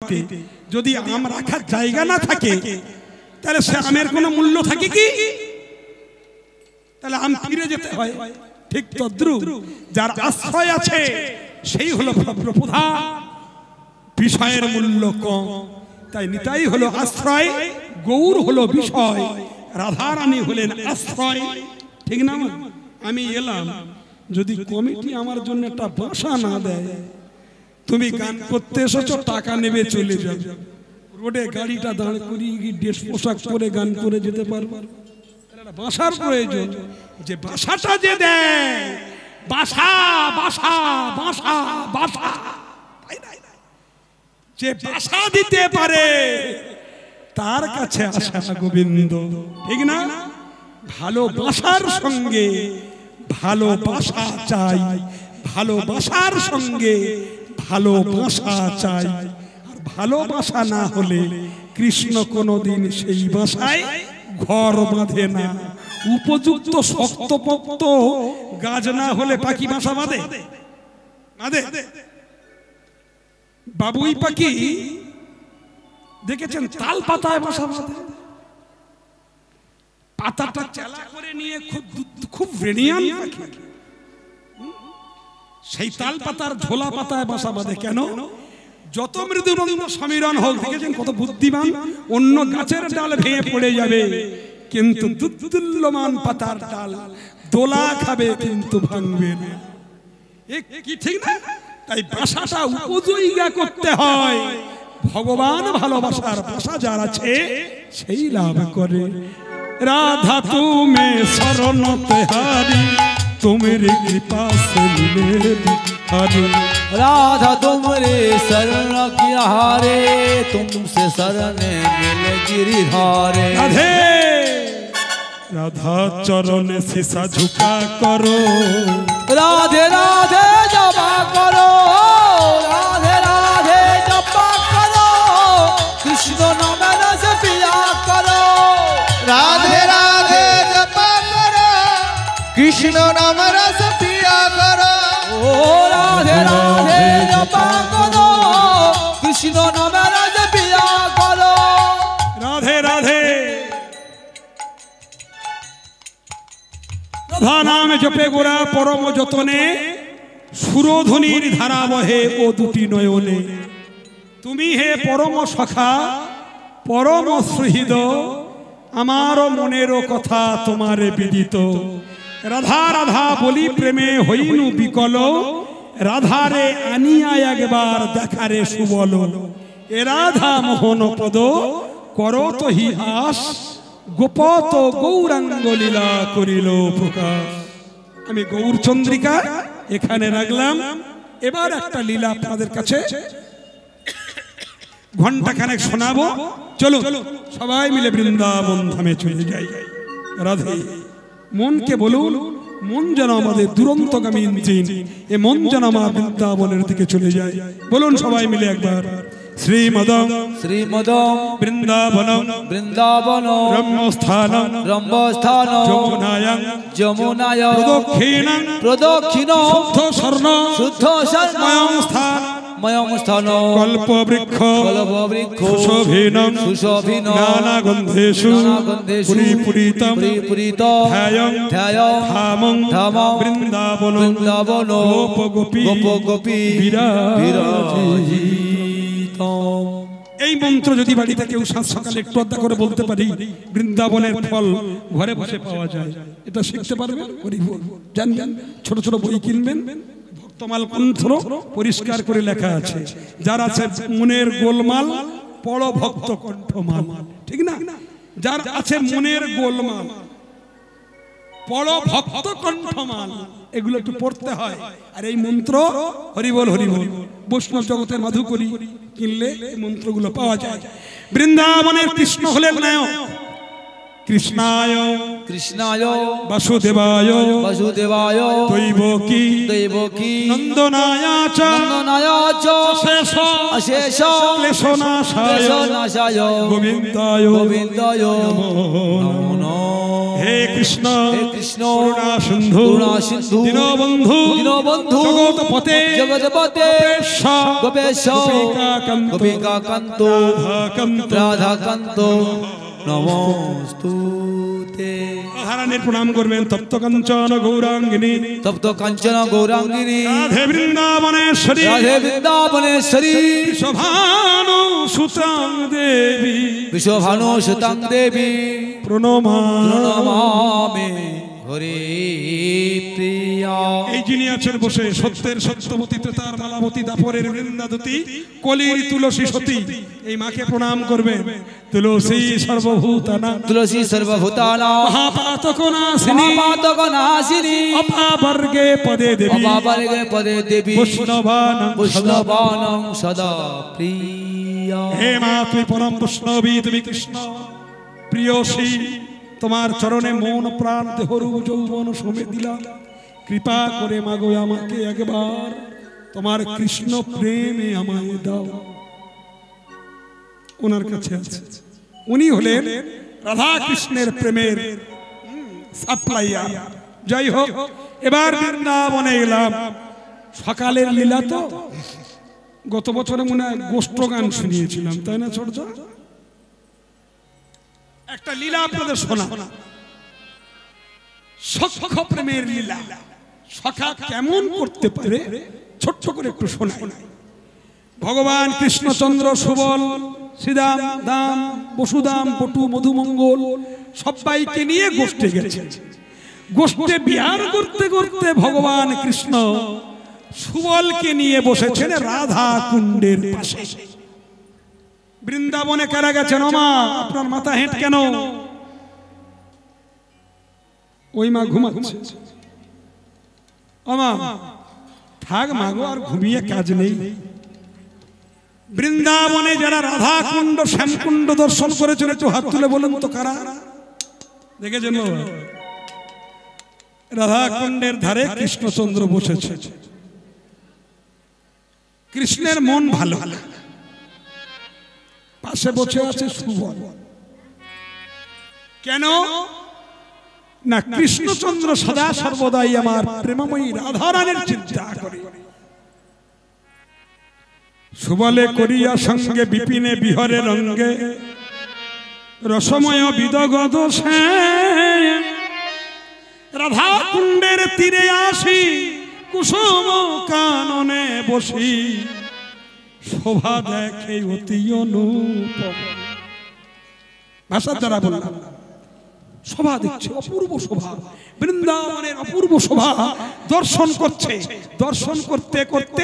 বাড়িতে যদি আম রাখার জায়গা না থাকে তাহলে সে আমের কোনো মূল্য থাকে কি? তাহলে আম ফিরে যেতে হয়। ঠিক তদ্রুপ যার আশ্রয় আছে সেই হলো প্রধান, বিষয়ের মূল্য কম। তাই নিতাই হলো আশ্রয়, গৌর হলো বিষয়, রাধারানী হলেন আশ্রয়। ঠিক না? আমি এলাম, যদি কমিটি আমার জন্য একটা বাসা না দেয়, তুমি গান করতে এসেছো, টাকা নেবে, চলে যাবে, রোডে গাড়িটা দাঁড় করিয়ে ড্রেস পোশাক পরে গান করে যেতে পারবো? বাসার প্রয়োজন। যে বাসাটা যে দেয়, বাসা বাসা বাসা বাসা, যে বাসা দিতে পারে তার কাছে আসা গোবিন্দ। ঠিক না? ভালোবাসার সঙ্গে ভালোবাসা চাই, ভালোবাসার সঙ্গে ভালোবাসা চাই। আর ভালোবাসা না হলে কৃষ্ণ কোনোদিন সেই বাসায় ঘর বাঁধে না। উপযুক্ত শক্তপোক্ত গাছ না হলে পাখি বাসা বাঁধে? বাবুই পাখি দেখেছেন তাল পাতায় বাসা বাঁধে, পাতাটা চেলা করে নিয়ে খুব ব্রেনিয়ান পাখি, সেই তাল পাতার ঝোলা পাতায় বাসা বাঁধে। কেন? যত মৃদুরঙ্গ সমীরণ হোক, দেখেছেন কত বুদ্ধিমান, অন্য গাছের ডাল ভেঙে পড়ে যাবে কিন্তু দুর্তুল্যমান পাতার ডাল দোলা খাবে কিন্তু ভাঙবে না। কি ঠিক না? তাই বাসাটা উপযোগী করতে হয়। ভগবান ভালোবাসার বাসা যার আছে সেই লাভ করে। রাধা তুমি শরণ তেহারি, तुम्हारी कृपा से मिले बिहारी। राधा तुम्हारे शरण की हारे, तुमसे शरण मिले गिरिधारे। राधे राधा चरण शीशा झुका करो, राधे राधे जपा करो, राधे राधे जपा करो, कृष्ण नाम रस पिया करो। राधे राधे जपा करो, कृष्ण नाम रस पिया करो। ओ राधे राधे जपा करो, कृष्ण नाम रस पिया करो। राधे राधे राधा नाम जपे गोरा परम যতনে, সুরধ্বনির ধারা বহে ও দুটি নয়নে। তুমি হে পরম সখা পরম সুহৃদ, আমার মনের কথা তোমারে বিদিত। রাধা রাধা বলি প্রেমে হইনু বিকল, রাধারে আনিয়া একবার দেখারে সুবল। এ রাধা মোহন পদ করত হি আস, গোপত গৌরাঙ্গ লীলা করিল প্রকাশ। আমি গৌর চন্দ্রিকা এখানে রাখলাম। এবার একটা লীলা আপনাদের কাছে ঘন্টাখানেক শোনাবো। চলো সবাই মিলে বৃন্দাবন ধামে চলে যাই। রাধে মনকে বলুন, মন যেন আমাদের দুরন্তগামী ইঞ্জিন, এ মন যেন আমার বৃন্দাবনের দিকে চলে যায়। বলুন সবাই মিলে একবার, শ্রীমদম শ্রীমদম বৃন্দাবনম বৃন্দাবনম ব্রহ্মস্থানম ব্রহ্মস্থানম যমুনায়াং যমুনায়াং প্রদক্ষিণাং প্রদক্ষিণাং শুদ্ধ স্বর্ণ শুদ্ধ স্বর্ণ স্থান ময়ং স্থান কল্পবৃক্ষ কল্পবৃক্ষ সুশোভিনম সুশোভিনম নানাগন্ধেষু পরিপূরিতম পরিপূরিতম ধ্যায়ং ধ্যায়ং ধামং ধামং বৃন্দাবনম বৃন্দাবনম গোপগোপী গোপগোপী বিরাজিতম। এই মন্ত্র যদি বাড়িতে কেউ সাত সকালে একটু আধা করে বলতে পারি, বৃন্দাবনের ফল ঘরে বসে পাওয়া যায়। এটা শিখতে পারবেন। জানবেন, ছোট ছোট বই কিনবেন, ভক্তমাল কণ্ঠর পরিষ্কার করে লেখা আছে। যার আছে মনের গোলমাল, পড়ো ভক্ত কণ্ঠমাল। ঠিক না? যার আছে মনের গোলমাল, পড়ো ভক্ত কণ্ঠমাল, এগুলো একটু পড়তে হয়। আর এই মন্ত্র হরিবল হরিবল বৈষ্ণব জগতের মাধুকরী কিনলে এই মন্ত্রগুলো পাওয়া যায়। বৃন্দাবনের কৃষ্ণ হলেন নায়ক। কৃষ্ণায় কৃষ্ণায় বাসুদেবায় বাসুদেবায় দৈবকী দৈবকী নন্দনায় চ নন্দনায় চ অশেষ অশেষ ক্লেশনাশায় ক্লেশনাশায় গোবিন্দায় গোবিন্দায় নমো নমো হে কৃষ্ণ হে কৃষ্ণ করুণা সিন্ধু করুণা সিন্ধু দীনবন্ধু দীনবন্ধু জগৎপতে জগৎপতে গোপেশ গোপিকাকান্ত গোপিকাকান্ত রাধাকান্ত রাধাকান্ত নমস্তুতে। রাধারানীর প্রণাম করবেন। তপ্ত কাঞ্চন গৌরাঙ্গিনী তপ্ত কাঞ্চন গৌরাঙ্গিনী রাধে বৃন্দাবনেশ্বরী রাধে বৃন্দাবনেশ্বরী শোভানু সুতাং দেবী বিশ্বভানু সুতাং দেবী প্রণমামি হরি প্রিয়া। এই যিনি আছেন বসে সত্যের সত্যবতী ত্রেতার মালাবতী দাপরের বৃন্দাদতী কলির তুলসী সতী এই মাকে প্রণাম করবেন। তুলসী সর্বভূতানাং তুলসী সর্বভূতানাং মহাপাতক নাশিনী মহাপাতক নাশিনী অপাবর্গে পদে দেবী অপাবর্গে পদে দেবী বৈষ্ণবানাং বৈষ্ণবানাং সদা প্রিয়া। হে মা তুই পরম বৈষ্ণবী, তুমি কৃষ্ণ প্রিয়সী, তোমার চরণে মন প্রাণ দেহরূপ যৌবন সমেত দিলাম। কৃপা করে মাগো আমাকে একবার তোমার কৃষ্ণ প্রেমে আমায় দাও। ওনার কাছে আছে, উনি হলেন রাধা কৃষ্ণের প্রেমের সাপ্লাইয়ার। যাই হোক, এবার বৃন্দাবনে এলাম। সকালের লীলা তো গত বছরে মনে হয় গোষ্ঠ গান শুনিয়েছিলাম, তাই না ছোট? একটা লীলা আপনাদের শোনা, সখ্য প্রেমের লীলা। সখা কেমন করতে পারে ছোট্ট করে একটু শোনাই। ভগবান কৃষ্ণচন্দ্র সুবল, শ্রীদাম, দাম, বসুদাম, পটু, মধুমঙ্গল সবাইকে নিয়ে গোষ্ঠে গেছে। গোষ্ঠে বিহার করতে করতে ভগবান কৃষ্ণ সুবলকে নিয়ে বসেছেন রাধা কুণ্ডের পাশে। বৃন্দাবনে কারা গেছেন? ও মা, আপনার মাথা হেঁট কেন? ওই মা ঘুমাচ্ছে। ও মা থাক মাগো, আর ঘুমিয়ে কাজ নেই। বৃন্দাবনে যারা রাধা কুণ্ড, শ্যামকুণ্ড দর্শন করেছেন একটু হাত তুলে বলুন তো কারা দেখেছেন? রাধা কুণ্ডের ধারে কৃষ্ণচন্দ্র বসেছে। কৃষ্ণের মন ভালো, পাশে বসে আছে সুবল। কেন না? কৃষ্ণচন্দ্র সদা সর্বদাই আমার প্রেমময়ী রাধারানীর চিন্তা করে। সুবলে করিয়া সঙ্গে বিপিনে বিহরে রঙ্গে রসময় বিদগত সে রাধা কুণ্ডের তীরে আসি কুসুম কাননে বসি শোভা দেখে অতি অনুপম। ভাষার দ্বারা বললাম, শোভা দেখছে, অপূর্ব শোভা, বৃন্দাবনের অপূর্ব শোভা দর্শন করছে। দর্শন করতে করতে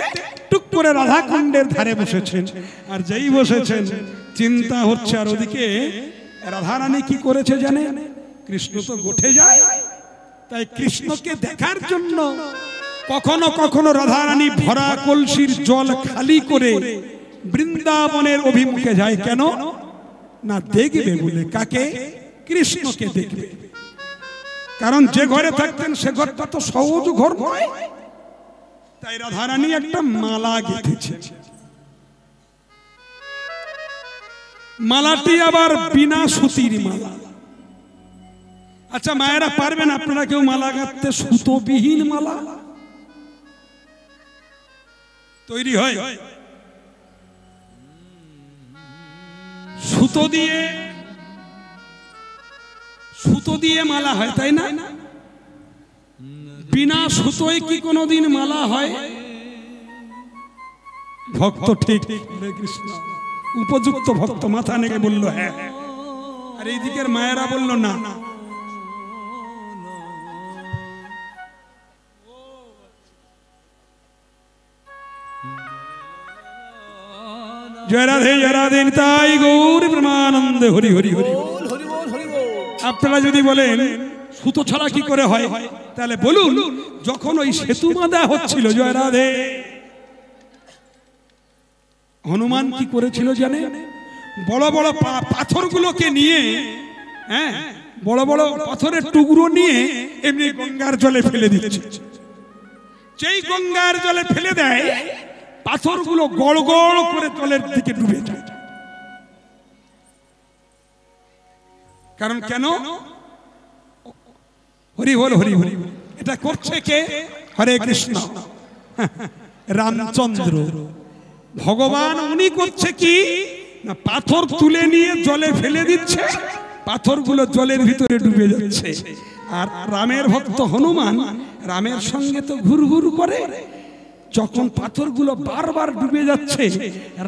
টুক করে রাধা কুণ্ডের ধারে বসেছেন। আর যেই বসেছেন চিন্তা হচ্ছে, আর ওদিকে রাধারানী কি করেছে জানে? কৃষ্ণ তো গোঠে যায়, তাই কৃষ্ণকে দেখার জন্য কখনো কখনো রাধারানী ভরা কলসির জল খালি করে বৃন্দাবনের অভিমুখে যায়। কেন না? দেখবে বলে। কাকে? কৃষ্ণকে দেখবে। কারণ যে ঘরে থাকতেন সে ঘরটা তো সহজ ঘর নয়। তাই রাধারানী একটা মালা গেঁথেছে। মালাটি আবার বিনা সুতির মালা। আচ্ছা মায়েরা পারবেন আপনারা কেউ মালা গাঁথতে? সুতোবিহীন মালা তৈরি হয়, সুতো দিয়ে মালা হয়, তাই না? বিনা সুতোয় কি কোনোদিন মালা হয়? ভক্ত ঠিক, কৃষ্ণ উপযুক্ত ভক্ত মাথা নেড়ে বলল হ্যাঁ। আর এই দিকের মায়েরা বলল না। জয় রাধে জয় রাধে নিতাই গৌর প্রেমানন্দে হরি হরি হরি। আপনারা যদি বলেন সুতো ছাড়া কি করে হয়, তাহলে বলুন যখন ওই সেতু বাঁধা হচ্ছিল, জয় রাধে, হনুমান কি করেছিল জানে? বড় বড় পাথরগুলোকে নিয়ে বড় বড় পাথরের টুকরো নিয়ে এমনি গঙ্গার জলে ফেলে দিচ্ছে। যেই গঙ্গার জলে ফেলে দেয় পাথরগুলো গড় গড় করে জলের দিকে ডুবে যায়। কারণ কেন? হরি বল হরি হরি। এটা করছে কে? হরে কৃষ্ণ রামচন্দ্র ভগবান। উনি করছে কি না, পাথর তুলে নিয়ে জলে ফেলে দিচ্ছে, পাথরগুলো জলের ভিতরে ডুবে যাচ্ছে। আর রামের ভক্ত হনুমান রামের সঙ্গে তো ঘুরঘুর করে। যখন পাথরগুলো বারবার ডুবে যাচ্ছে,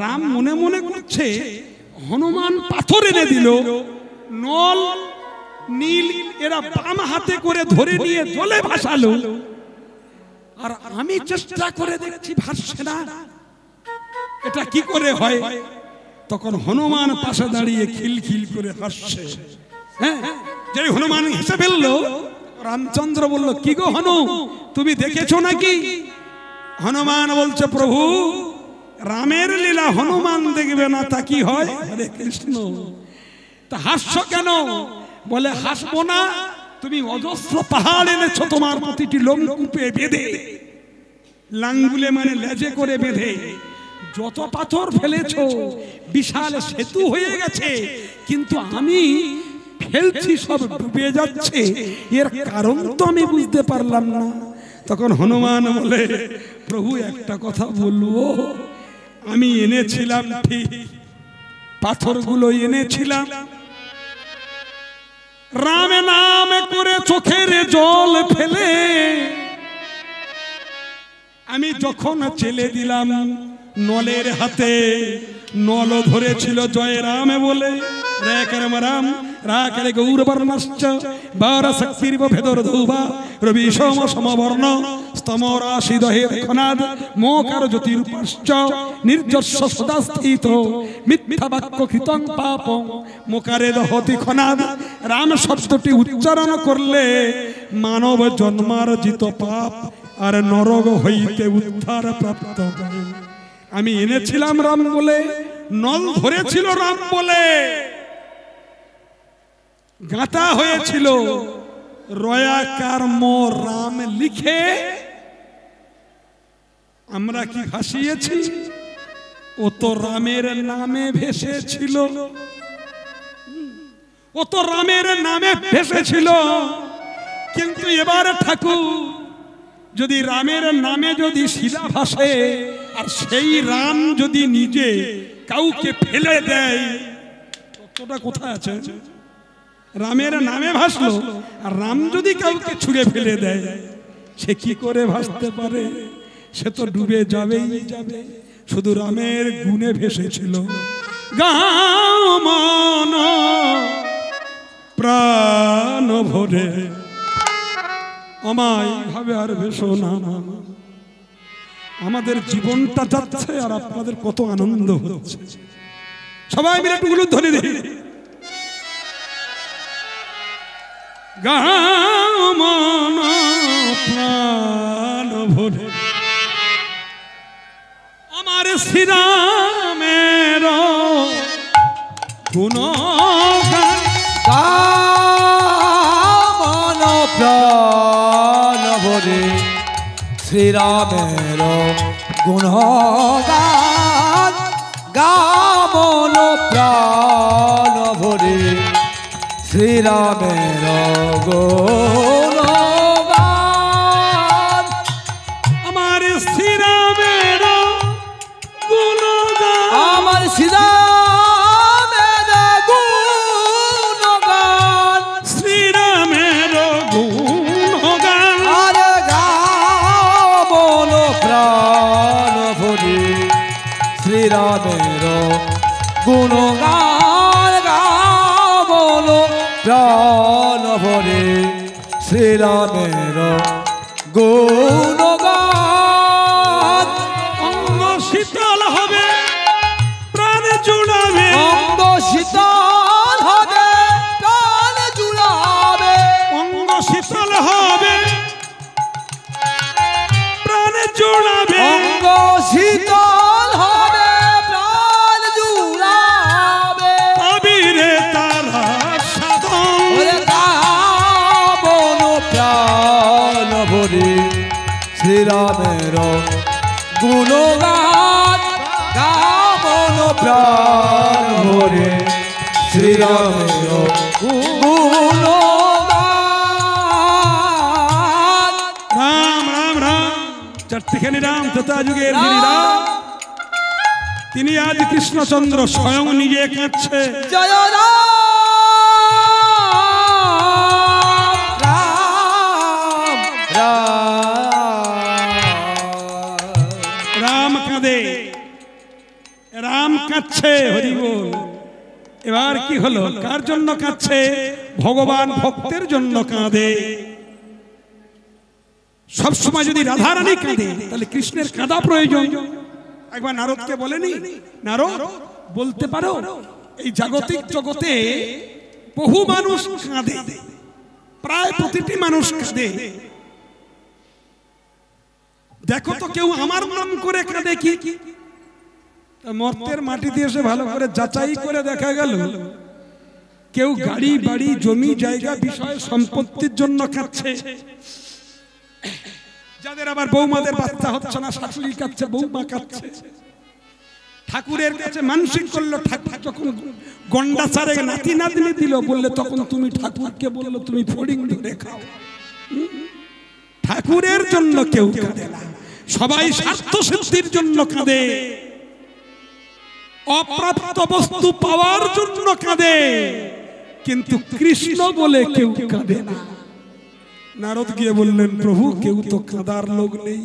রাম মনে মনে করছে হনুমান পাথর এনে দিল, নল নীল এরা বাম হাতে করে ধরে নিয়ে জলে ভাসালো, আর আমি চেষ্টা করে দেখছি ভাসছে না, এটা কি করে হয়? তখন হনুমান পাশে দাঁড়িয়ে খিলখিল করে হাসছে। হ্যাঁ, যে হনুমান হেসে ফেললো, রামচন্দ্র বলল, কি গো হনু, তুমি দেখেছো নাকি? হনুমান বলছে, প্রভু রামের লীলা হনুমান দেখবে না তা কি হয়? হরে কৃষ্ণ। তা হাসছো কেন? বলে, হাসবো না, তুমি অজস্র পাহাড় এনেছো তোমার প্রতিটি লোমকূপে বেঁধে, লাঙ্গুলে মানে লেজে করে বেঁধে, যত পাথর ফেলেছো বিশাল সেতু হয়ে গেছে, কিন্তু আমি ফেলছি সব ডুবে যাচ্ছে, এর কারণ তো আমি বুঝতে পারলাম না। তখন হনুমান বলে, প্রভু একটা কথা বলবো, আমি এনেছিলাম ঠিক, পাথরগুলো এনেছিলাম রাম নাম করে চোখের জল ফেলে, আমি যখন চেলে দিলাম নলের হাতে, নল ধরেছিল জয় রাম বলে, রাম রাকের গৌরবর্ণশ্চ বারশক্তির্ব ভেদর ধৌবা রবি সোম সমবর্ণ স্তমরাশি দহের খনাদ মোকার জ্যোতির্পশ্চ নির্জস্ব সদা স্থিত মিথ্যা বাক্য কৃতং পাপং মোকারে দহতি খনাদ। রাম শব্দটি উচ্চারণ করলে মানব জন্মার্জিত পাপ আর নরক হইতে উদ্ধার প্রাপ্ত হয়। আমি এনেছিলাম রাম বলে, নল ধরেছিল রাম বলে, গাঁথা হয়েছিল রয়াকার মো রাম লিখে, আমরা কি ভাসিয়েছি? ও তো রামের নামে ভেসেছিল, ও তো রামের নামে ভেসেছিল। কিন্তু এবার ঠাকুর, যদি রামের নামে যদি শিলা ভাসে, আর সেই রাম যদি নিজে কাউকে ফেলে দেয়, ততটা কোথায় আছে? রামের নামে ভাসলো, আর রাম যদি কাউকে ছুঁড়ে ফেলে দেয়, সে কি করে ভাসতে পারে? সে তো ডুবে যাবেই যাবে। শুধু রামের গুণে ভেসেছিল। গাও মন প্রাণ ভরে আমায় ভাবে আর ভেসো না। আমাদের জীবনটা যাচ্ছে আর আপনাদের কত আনন্দ হচ্ছে। সবাই মিলে টুকুলো ধরে দিই। গাও মন প্রাণ ভরে আমার শ্রীরামের গুণগান, মন প্রাণ ভরে শ্রীরামের গুণগান, গামন প্রাণ ভরে শ্রীরামের গুণগান। আমার শ্রীরামের গুণগান, আমার শ্রীরামের গুণগান, শ্রীরামের গুণগান। আরে গামন প্রাণ ভরে শ্রীরামের গুণগান, গামন প্রাণ ভরে শ্রীরামের গুণগান। অঙ্গ শীতল হবে প্রাণ জুড়াবে, অঙ্গ শীতল হবে প্রাণ জুড়াবে, অঙ্গ শীতল হবে প্রাণ জুড়াবে, অঙ্গ শীতল হবে প্রাণ জুড়াবে। আবিরে তারা সাধন, ওরে শ্রীরামের গুণগান গামন প্রাণ ভরে শ্রীরামের গুণগান। রাম রাম রাম, চারটিখানি রাম তথা যুগের যিনি রাম, তিনি আজ কৃষ্ণচন্দ্র স্বয়ং নিজে কাঁদছে। জয় রাম রাম রাম। রাম কাঁদে, রাম কাঁদছে, হরি বল। এবার কি হলো, কার জন্য কাঁদছে? ভগবান ভক্তের জন্য কাঁদে। সবসময় যদি রাধারানী কাঁদে তাহলে কৃষ্ণের কাঁদা প্রয়োজন। একবার নারদকে বলেনি, নারদ বলতে পারো এই জাগতিক জগতে বহু মানুষ কাঁদে, প্রায় প্রতিটি মানুষ কাঁদে, দেখো তো কেউ আমার নাম করে কাঁদে কি? মর্তের মাটিতে এসে ভালো করে যাচাই করে দেখা গেল কেউ গাড়ি বাড়ি জমি জায়গা বিষয় সম্পত্তির জন্য কাঁদছে, যাদের আবার বৌমাদের বাচ্চা হচ্ছে না শাশুড়ি কাঁদছে, বৌমা কাঁদছে। ঠাকুরের কাছে মানসিক করলো, ঠাকুর যখন গন্ডাচারে নাতি নাতনি দিল, বললে তখন তুমি ঠাকুরকে বললো তুমি ফড়িং ধরে খাও। ঠাকুরের জন্য কেউ কাঁদে না, সবাই স্বার্থ সিদ্ধির জন্য কাঁদে, অপ্রাপ্ত বস্তু পাওয়ার জন্য কাঁদে, কিন্তু কৃষ্ণ বলে কেউ কাঁদে না। নারদ গিয়ে বললেন, প্রভু কেউ তো কাঁদার লোক নেই।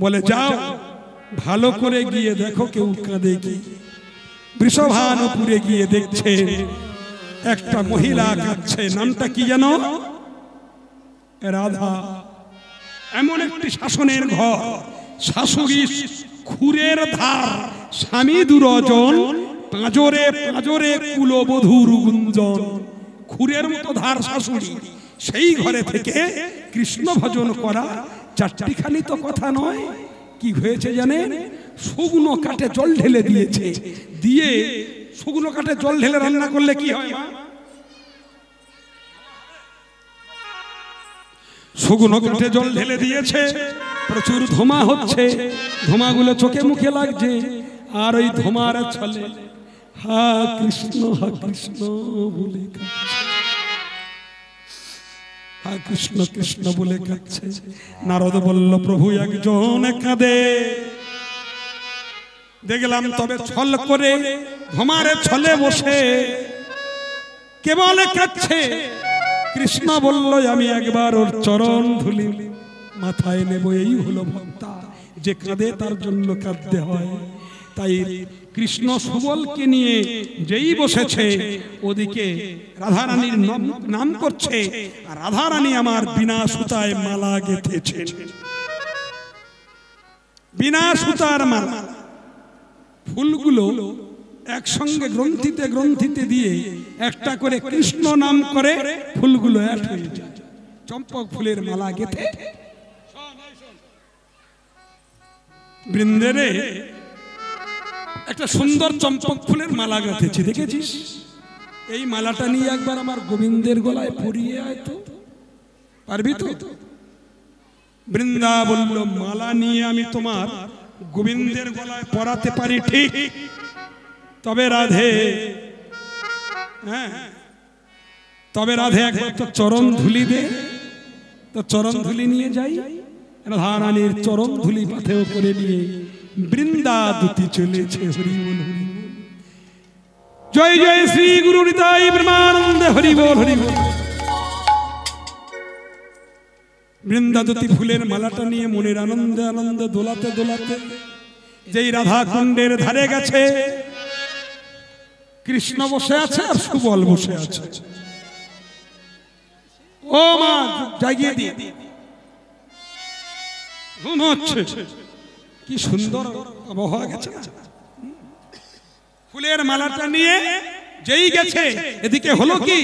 বলে যাও ভালো করে গিয়ে দেখো কেউ কাঁদে কি। বৃষভানুপুরে গিয়ে দেখছে একটা মহিলা কাঁদছে, নামটা কি জানো? রাধা। এমন একটি শাসনের ঘর, শাশুড়ি খুরের ধার, স্বামী দুরজন, পাঁজরে পাঁজরে কুলবধূর গুঞ্জন। খুরের মতো ধার শাশুড়ি, সেই ঘরে থেকে কৃষ্ণ ভজন করা চারটিখানি তো কথা নয়। কি হয়েছে জানেন? শুকনো কাঠে জল ঢেলে দিয়েছে, দিয়ে শুকনো কাঠে জল ঢেলে রান্না করলে কি হয়? শুকনো কাঠে জল ঢেলে দিয়েছে, প্রচুর ধোঁয়া হচ্ছে, ধোঁয়াগুলো চোখে মুখে লাগছে, আর ওই ধোঁয়ার ছলে হা কৃষ্ণ বলে কাঁদছে, হা কৃষ্ণ কৃষ্ণ বলে কাঁদছে। নারদ বলল, প্রভু একজন কাঁদে দেখলাম, তবে ছল করে ধোঁয়ার ছলে বসে কেবল কাঁদছে। কৃষ্ণ বলল, আমি একবার ওর চরণ ধুলি মাথায় নেব। এই হলো ভক্তা, যে কাঁদে তার জন্য কাঁদতে হয়। তাই কৃষ্ণ সুবলকে নিয়ে যেই বসেছে, ওদিকে রাধারানীর নাম করছে, আর রাধারানী আমার বিনা সুতায় মালা গেঁথেছেন। বিনা সুতার মালা, ফুলগুলো একসঙ্গে গ্রন্থিতে গ্রন্থিতে দিয়ে একটা করে কৃষ্ণ নাম করে ফুলগুলো এক হয়ে যায়। চম্পক ফুলের মালা গেঁথে বৃন্দেরে একটা সুন্দর চম্পক ফুলের মালা গেঁথেছি, দেখেছিস? এই মালাটা নিয়ে একবার আমার গোবিন্দের গলায় পরিয়ে আয় তো, পারবি তো? বৃন্দা বলল, মালা নিয়ে আমি তোমার গোবিন্দের গলায় পরাতে পারি ঠিক, তবে রাধে, হ্যাঁ তবে রাধে একবার তো চরণ ধুলি দে। তো চরণ ধুলি নিয়ে যাই, রাধারানীর চরণ ধুলি পাথেও করে নিয়ে বৃন্দা দুটি চলেছে। হরি বল হরি বল, জয় জয় শ্রী গুরু নিতাই ব্রহ্মানন্দে, হরি বল হরি বল। বৃন্দাদতী ফুলের মালাটা নিয়ে মনের আনন্দে আনন্দে দোলাতে দোলাতে যেই রাধা কুণ্ডের ধারে গেছে, কৃষ্ণ বসে আছে আর সুবল বসে আছে। ও মা জাগিয়ে দিয়ে ঘুম হচ্ছে, কি সুন্দর আবহাওয়া গেছে না? ফুলের মালাটা নিয়ে যেই গেছে, এদিকে হলো কি,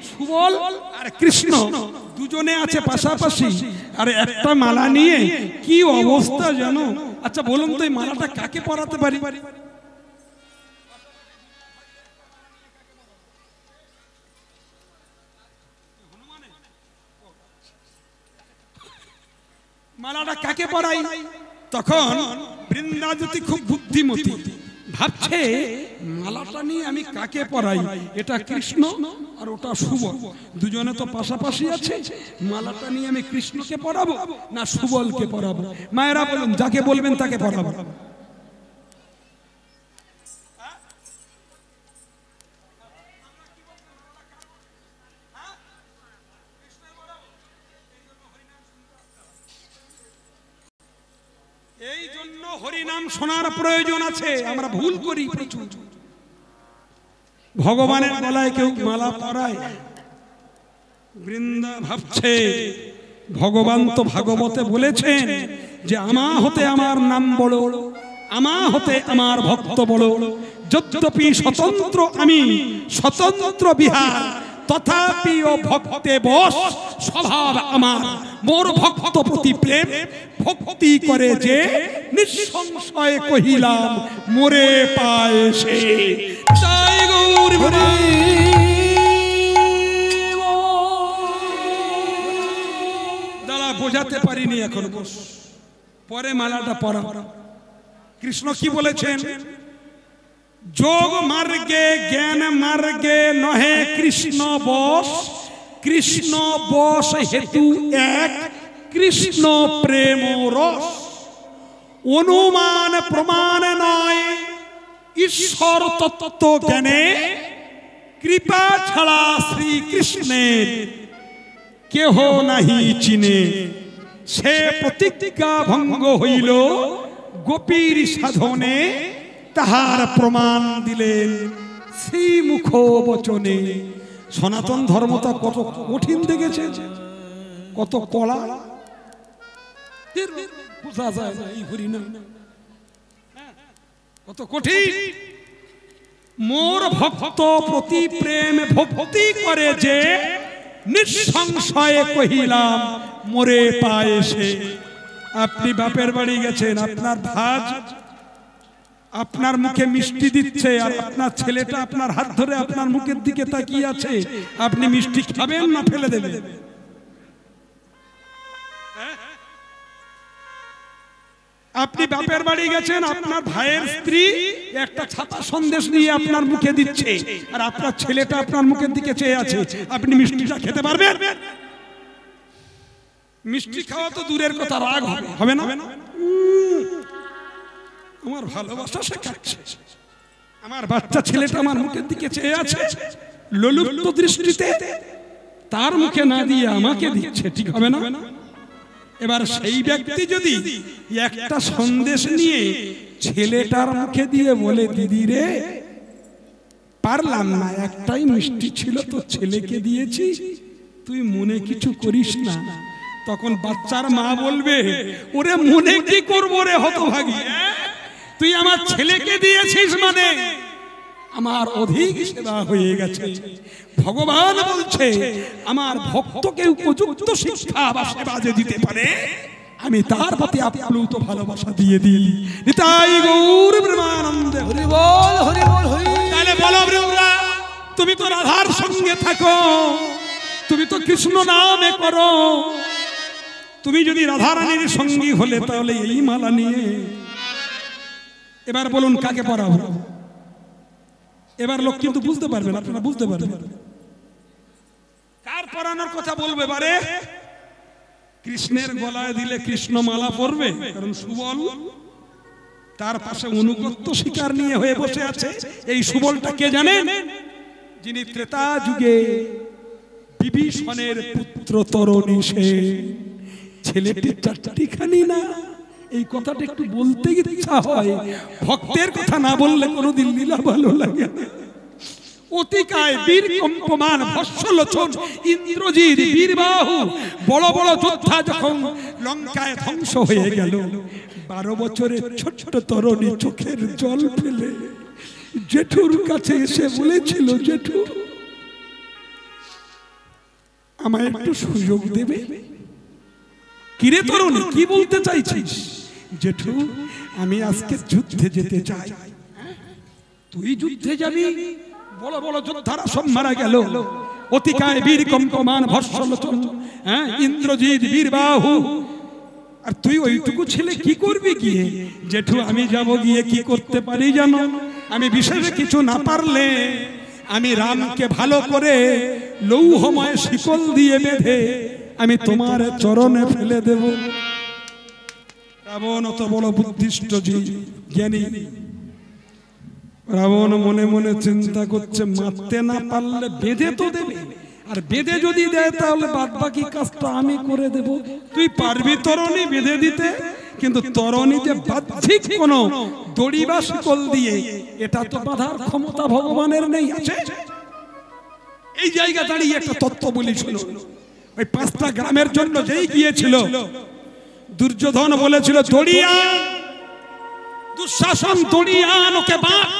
সুবল আর কৃষ্ণ দুজনে আছে পাশাপাশি, আর একটা মালা নিয়ে কি অবস্থা জানো? আচ্ছা বলুন তো, এই মালাটা কাকে পরাতে পারি? মালাটা কাকে পরাই? তখন বৃন্দাবতী খুব বুদ্ধিমতী, ভাবছে মালাটা নিয়ে আমি কাকে পরাই? এটা কৃষ্ণ আর ওটা সুবল, দুজনে তো পাশাপাশি আছে। মালাটা নিয়ে আমি কৃষ্ণকে পরাবো না সুবলকে পরাবো? মায়েরা বলুন, যাকে বলবেন তাকে পরাবো। এই জন্য হরিনাম শোনার প্রয়োজন আছে। আমরা ভুল করি প্রচুর। ভগবানের গলায় কেউ মালা পরায়, বৃন্দা ভাবছে ভগবান তো ভাগবতে বলেছেন যে আমা হতে আমার নাম বড়, আমা হতে আমার ভক্ত বড়। যদ্যপি স্বতন্ত্র আমি, স্বতন্ত্র বিহার, তথাপি ও ভক্তে বশ স্বভাব আমার। মোর ভক্ত প্রতি প্রেম ভক্তি করে যে, নিঃসংশয়ে কহিলাম মোরে পায় সে। জয় গৌর হরি। দাদা বোঝাতে পারিনি এখন, পরে মালাটা পরা। কৃষ্ণ কি বলেছেন? যোগ মার্গে জ্ঞান মার্গে নহে কৃষ্ণ বশ, কৃষ্ণ বশ হেতু এক কৃষ্ণ প্রেম রস। অনুমান প্রমাণ নয় ঈশ্বর তত্ত্ব জ্ঞানে, কৃপা ছাড়া শ্রীকৃষ্ণের কেহ নাহি চিনে। সে প্রতিজ্ঞা ভঙ্গ হইল গোপীর সাধনে, তাহার প্রমাণ দিলেন শ্রীমুখ বচনে। সনাতন ধর্মটা কত কঠিন দেখেছে, কত কড়া। কত কঠিন। মোর ভক্ত প্রতি প্রেম ভক্তি করে যে, নিঃসংশয়ে কহিলাম মোরে পায় সে। আপনি বাপের বাড়ি গেছেন, আপনার ভাজ আপনার মুখে মিষ্টি দিচ্ছে, আর আপনার ছেলেটা আপনার হাত ধরে আপনার মুখের দিকে তাকিয়ে আছে। আপনি মিষ্টি খাবেন না ফেলে দেবেন? আপনি বাপের বাড়ি গেছেন, আপনার ভাইয়ের স্ত্রী একটা ছাপা সন্দেশ নিয়ে আপনার মুখে দিচ্ছে, আর আপনার ছেলেটা আপনার মুখের দিকে চেয়ে আছে। আপনি মিষ্টিটা খেতে পারবেন? মিষ্টি খাওয়া তো দূরের কথা, রাগ হবে না? আমার ভালোবাসা শেখাচ্ছে, আমার বাচ্চা ছেলেটা আমার মুখের দিকে চেয়ে আছে লোলুপ্ত দৃষ্টিতে, তার মুখে না দিয়ে আমাকে দিচ্ছে, ঠিক হবে না? এবার সেই ব্যক্তি যদি একটা সন্দেশ নিয়ে ছেলেটার মুখে দিয়ে বলে, দিদি রে পারলাম না, একটাই মিষ্টি ছিল তো ছেলেকে দিয়েছি, তুই মনে কিছু করিস না। তখন বাচ্চার মা বলবে, ওরে মনে কি করবো রে হতভাগী, তুই আমার ছেলেকে দিয়েছিস মানে আমার অধিক সেবা হয়ে গেছে। ভগবান বলছে, আমার ভক্তকে উপযুক্ত শিক্ষা বা সেবা যে দিতে পারে, আমি তার প্রতি আপ্লুত ভালোবাসা দিয়ে দিই। নিতাই গৌর ব্রহ্মানন্দে। হরি বল, হরি বল, হরি। তাহলে বলো বৃন্দা, তুমি তো রাধার সঙ্গে থাকো, তুমি তো কৃষ্ণ নামে করো, তুমি যদি রাধারানীর সঙ্গী হলে তাহলে এই মালা নিয়ে এবার বলুন কাকে পরাবো? এবার লোক কিন্তু বুঝতে পারবেন, আপনারা বুঝতে পারবেন কার পরানোর কথা বলবে। এবারে কৃষ্ণের গলায় দিলে কৃষ্ণ মালা পরবে, কারণ সুবল তার পাশে অনুগত্য শিকার নিয়ে হয়ে বসে আছে। এই সুবলটা কে জানেন? যিনি ত্রেতা যুগে বিভীষণের পুত্র তরণী সে। ছেলেটি চারটিখানি না, এই কথাটা একটু বলতে ইচ্ছা হয়। ভক্তের কথা না বললে কোনোদিন লীলা ভালো লাগে না। অতিকায় বীর কম্পমান ভস্মলোচন ইন্দ্রজিৎ বীরবাহু, বড় বড় যোদ্ধা যখন লঙ্কায় ধ্বংস হয়ে গেল, 12 বছরের ছোট্ট তরুণী চোখের জল ফেলে জেঠুর কাছে এসে বলেছিল, জেঠু আমায় একটু সুযোগ দেবে? কিরে তরুণী, কি বলতে চাইছিস? জেঠু আমি আজকে যুদ্ধে যেতে চাই। তুই যুদ্ধে যাবি? বড় বড় যোদ্ধারা সব মারা গেল। অতিকায় বীর কম্পমান ভস্মলোচন ইন্দ্রজিৎ বীরবাহু আর তুই ওইটুকু ছেলে কি করবি গিয়ে? জেঠু আমি যাব গিয়ে কি করতে পারি জানো? আমি বিশেষ কিছু না পারলে আমি রামকে ভালো করে লৌহময় শিকল দিয়ে বেঁধে আমি তোমার চরণে ফেলে দেব। রাবণ অত বড় বুদ্ধিষ্ট জ্ঞানী। রাবণ মনে মনে চিন্তা করছে, মারতে না পারলে বেঁধে তো দেবে, আর বেঁধে যদি দেয় তাহলে বাদ বাকি কাজটা আমি করে দেব। তুই পারবি তরণী বেঁধে দিতে, কিন্তু তরণী যে বাহ্যিক কোনো দড়ি বা শিকল দিয়ে এটা তো বাঁধার ক্ষমতা ভগবানের নেই। আছে এই জায়গা দাঁড়িয়ে একটা তত্ত্ব বলি শুনো। ওই 5টা গ্রামের জন্য যেই গিয়েছিল, দুর্যোধন বলেছিল দড়িয়ান, দুঃশাসন দড়িয়ান, ওকে বাঁধ।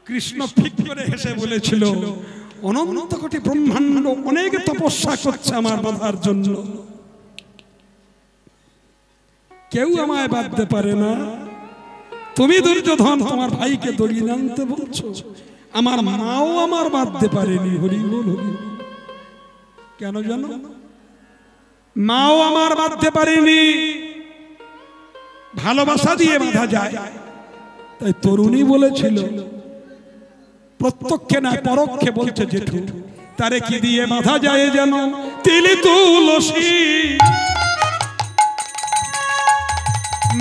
কৃষ্ণ ফিক করে হেসে বলেছিল, অনন্ত কোটি ব্রহ্মাণ্ড অনেক তপস্যা করছে আমার বাঁধার জন্য, কেউ আমায় বাঁধতে পারে না। তুমি দুর্যোধন তোমার ভাইকে দড়ি আনতে বলছো, আমার মাও আমার বাঁধতে পারেনি। হরি বল হরি। কেন জানো? মাও আমার বাঁধতে পারেনি। ভালোবাসা দিয়ে বাঁধা যায়। তাই তরুণী বলেছিল, প্রত্যক্ষে না পরোক্ষে বলছে জেঠু, তারে কি দিয়ে বাঁধা যায় জানো? তিল তুলসী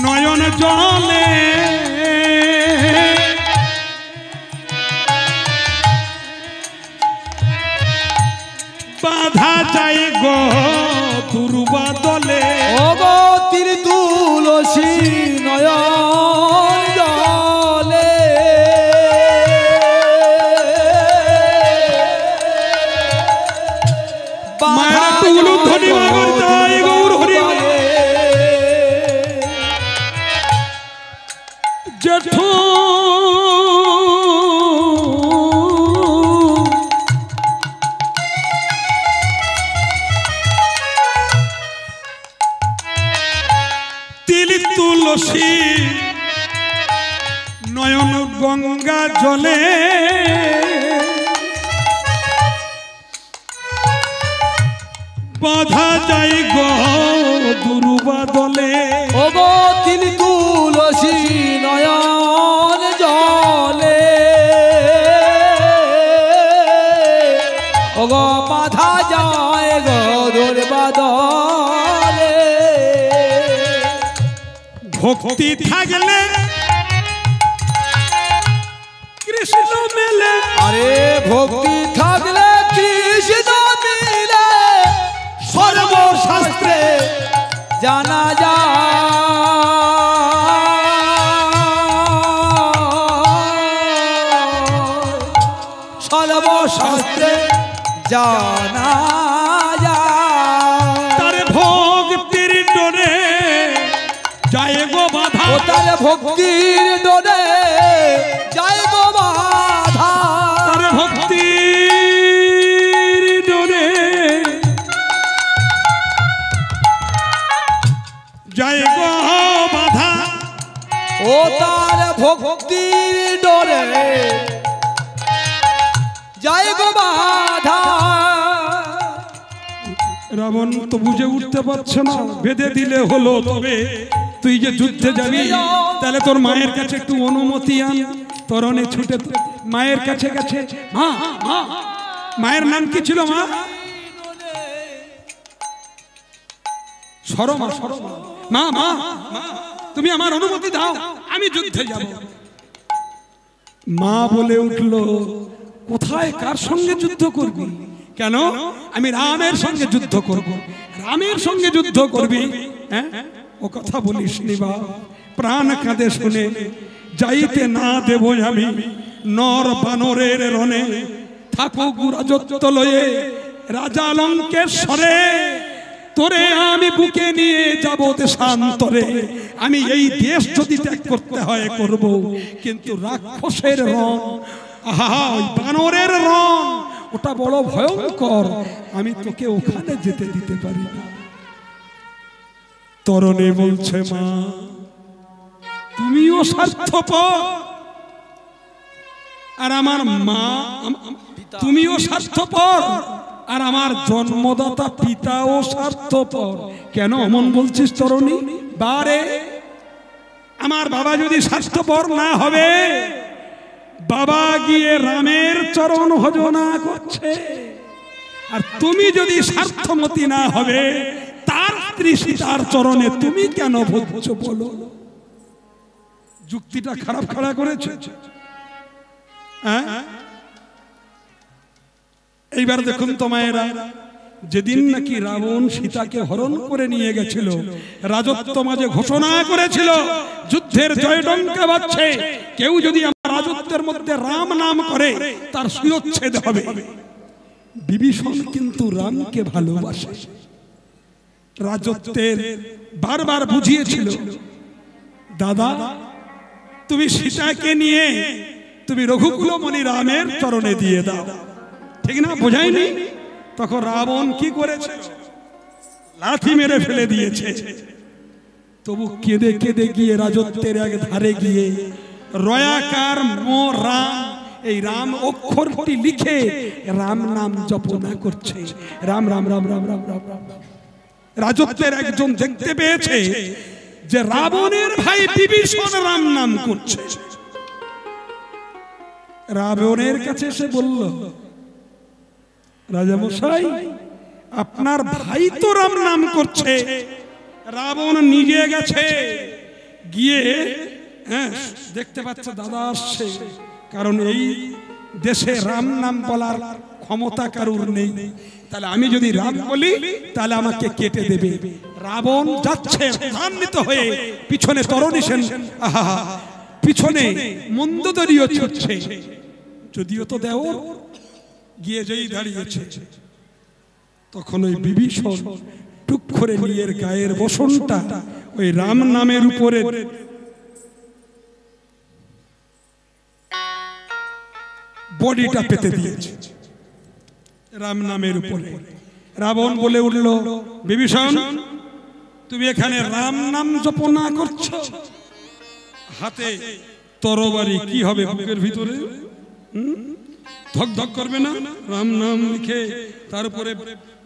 নয়ন জলে বাঁধা যায় গো দুর্বা দলে। ও গো তিল তুলসী নয়ন জলে মায়ের টুকলু ধনি মাগর জয় গৌর হরি। জেঠু তিল তুলসী নয়ন গঙ্গা জলে বাঁধা যায় গো দুর্বা দলে। ও গো তিল তুলসী নয়ন জলে ও গো বাঁধা যায় গো দুর্বা দলে। ভক্তি থাকলে কৃষ্ণ মেলে। আরে ভক্তি থাকলে কৃষ্ণ মিলে সর্বশাস্ত্রে জানা যায়, সর্বশাস্ত্রে জানা যায়। তার ভক্তির ডোরে যায় গো বাধা। ও তার ভক্তির ডোরে যায় গো বাধা। তার ভক্তির ডোরে যায় গো বাধা। ও তার ভক্তির ডোরে যায় গো বাধা। রাবণ তো বুঝে উঠতে পারছে না, বেঁধে দিলে হলো, তবে তুই যে যুদ্ধে যাবি তাহলে তোর মায়ের কাছে একটু অনুমতি আন। তরণে ছুটে মায়ের কাছে গেছে। মা, মা, মায়ের নাম কি ছিল? মা শরমা। শরমা। মা, মা, তুমি আমার অনুমতি দাও, আমি যুদ্ধে যাব। মা বলে উঠলো, কোথায় কার সঙ্গে যুদ্ধ করবি? কেন? আমি রামের সঙ্গে যুদ্ধ করব। রামের সঙ্গে যুদ্ধ করবি? হ্যাঁ, ও কথা বলিস নি বা, প্রাণ কাঁদে শুনে যাইতে না দেব আমি নর বানরের রণে। থাকুক রাজত্ব লয়ে রাজা লঙ্কেশ্বরে, তোরে আমি বুকে নিয়ে যাব দেশান্তরে। আমি এই দেশ যদি ত্যাগ করতে হয় করব, কিন্তু রাক্ষসের রণ, আহা ওই বানরের রণ, ওটা বড় ভয়ঙ্কর, আমি তোকে ওখানে যেতে দিতে পারি না। তরণী বলছে, মা তুমিও স্বার্থপর, আর আমার মা তুমিও স্বার্থপর। আর আমার জন্মদাতা পিতাও স্বার্থপর। কেন অমন বলছিস তরুণী? বারে, আমার বাবা যদি স্বার্থপর না হবে, বাবা গিয়ে রামের চরণ ভজনা করছে, আর তুমি যদি স্বার্থমতী না হবে, তার স্ত্রী সীতার চরণে তুমি কেন ভজছো বলো? যুক্তিটা খারাপ খাড়া করেছে। এইবার দেখুন তো মায়েরা, যেদিন নাকি রাবণ সীতাকে হরণ করে নিয়ে গেছিল, রাজত্ব মাঝে ঘোষণা করেছিল যুদ্ধের জয়ডঙ্কা বাজছে, কেউ যদি আমার রাজত্বের মধ্যে রাম নাম করে তার শিরচ্ছেদ হবে। বিভীষণ কিন্তু রামকে ভালোবাসে, রাজত্বের বারবার বুঝিয়েছিল, দাদা তুমি সীতাকে নিয়ে তুমি রঘুকুলমণি রামের চরণে দিয়ে দাও, ঠিক না? বোঝায়নি? তখন রাবণ কি করেছে? লাথি মেরে ফেলে দিয়েছে। তবু কেঁদে কেঁদে গিয়ে রাজত্বের এক ধারে গিয়ে রয়াকার মো রাম, এই রাম অক্ষরটি লিখে রাম নাম জপনা করছে। রাম রাম রাম রাম রাম রাম রাম। রাজত্বের একজন দেখতে পেয়েছে যে রাবণের ভাই বিভীষণ রাম নাম করছে। রাবণের কাছে এসে বলল, রাজামশাই আপনার ভাই তো রাম নাম করছে। রাবণ নিজে গেছে, গিয়ে দেখতে পাচ্ছে দাদা আসছে, কারণ এই দেশে রাম নাম বলার ক্ষমতা কারুর নেই, তাহলে আমি যদি রাম বলি তাহলে আমাকে কেটে দেবে। রাবণ যাচ্ছে রাগান্বিত হয়ে, পিছনে তরুণী সেন, পিছনে মন্দোদরীও ছুটছে, যদিও তো দেওর গিয়ে যেই দাঁড়িয়েছে, তখন ওই বিভীষণ টুক করে নিজের গায়ের বসনটা ওই রাম নামের উপরে বডিটা পেতে দিয়েছে, রাম নামের উপরে। রাবণ বলে উঠল, বিভীষণ তুমি এখানে রাম নাম জপনা করছো, হাতে তরবারি, কি হবে বুকের ভিতরে? ধক ধক করবে না? রাম নাম লিখে তার উপরে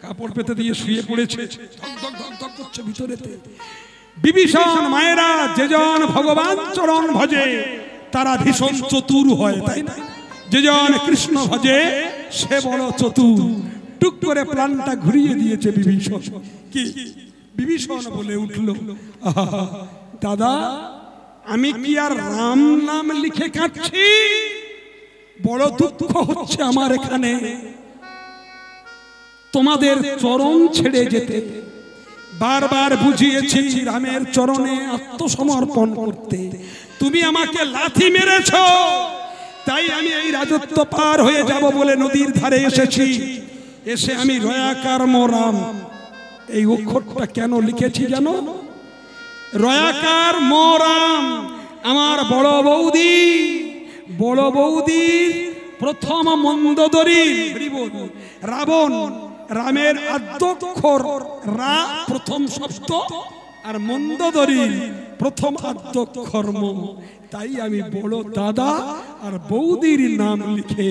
কাপড় পেতে দিয়ে শুয়ে পড়েছে, ধক ধক ধক ধক করছে ভিতরেতে। বিভীষণ মায়েরা, যেজন ভগবান চরণ ভজে তারা ভীষণ চতুর হয়, তাই না? যেজন কৃষ্ণ ভজে সে বড় চতুর। টুক করে প্রাণটা ঘুরিয়ে দিয়েছে বিভীষণ। কি? বিভীষণ বলে উঠল, দাদা আমি কি আর রাম নাম লিখে কাটছি? বড় দুঃখ হচ্ছে আমার এখানে, তোমাদের চরণ ছেড়ে যেতে। বারবার বুঝিয়েছি রামের চরণে আত্মসমর্পণ করতে, তুমি আমাকে লাথি মেরেছ, তাই আমি এই রাজত্ব পার হয়ে যাব বলে নদীর ধারে এসেছি। এসে আমি রয়াকার মো রাম, এই অক্ষরটা কেন লিখেছি জানো? রয়াকার মো রাম, আমার বড় বৌদির প্রথম মন্দোদরী রাবণ, রামের আদ্যক্ষর রা প্রথম শব্দ, আর মন্দোদরীর প্রথম আদ্যক্ষর ম। তাই আমি বড় দাদা আর বৌদির নাম লিখে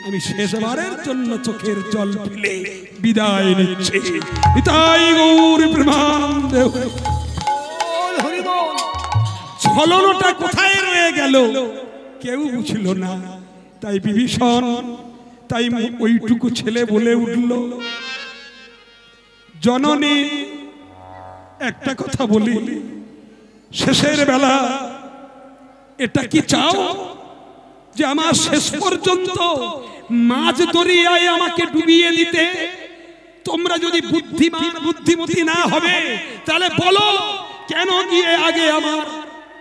আমি শেষবারের জন্য চোখের জল ফেলে বিদায় নিচ্ছি। নিতাই গৌর প্রেমানন্দে। ছলনাটা কোথায় রয়ে গেল কেউ বুঝল না। তাই বিভীষণ, তাই ওইটুকু ছেলে বলে উঠল, জননী একটা কথা বলি, শেষের বেলা এটা কি চাও যে আমার শেষ পর্যন্ত মাঝ দরিয়ায় আমাকে ডুবিয়ে দিতে? তোমরা যদি বুদ্ধিমতী না হবে তাহলে বলো, কেন গিয়ে আগে আমার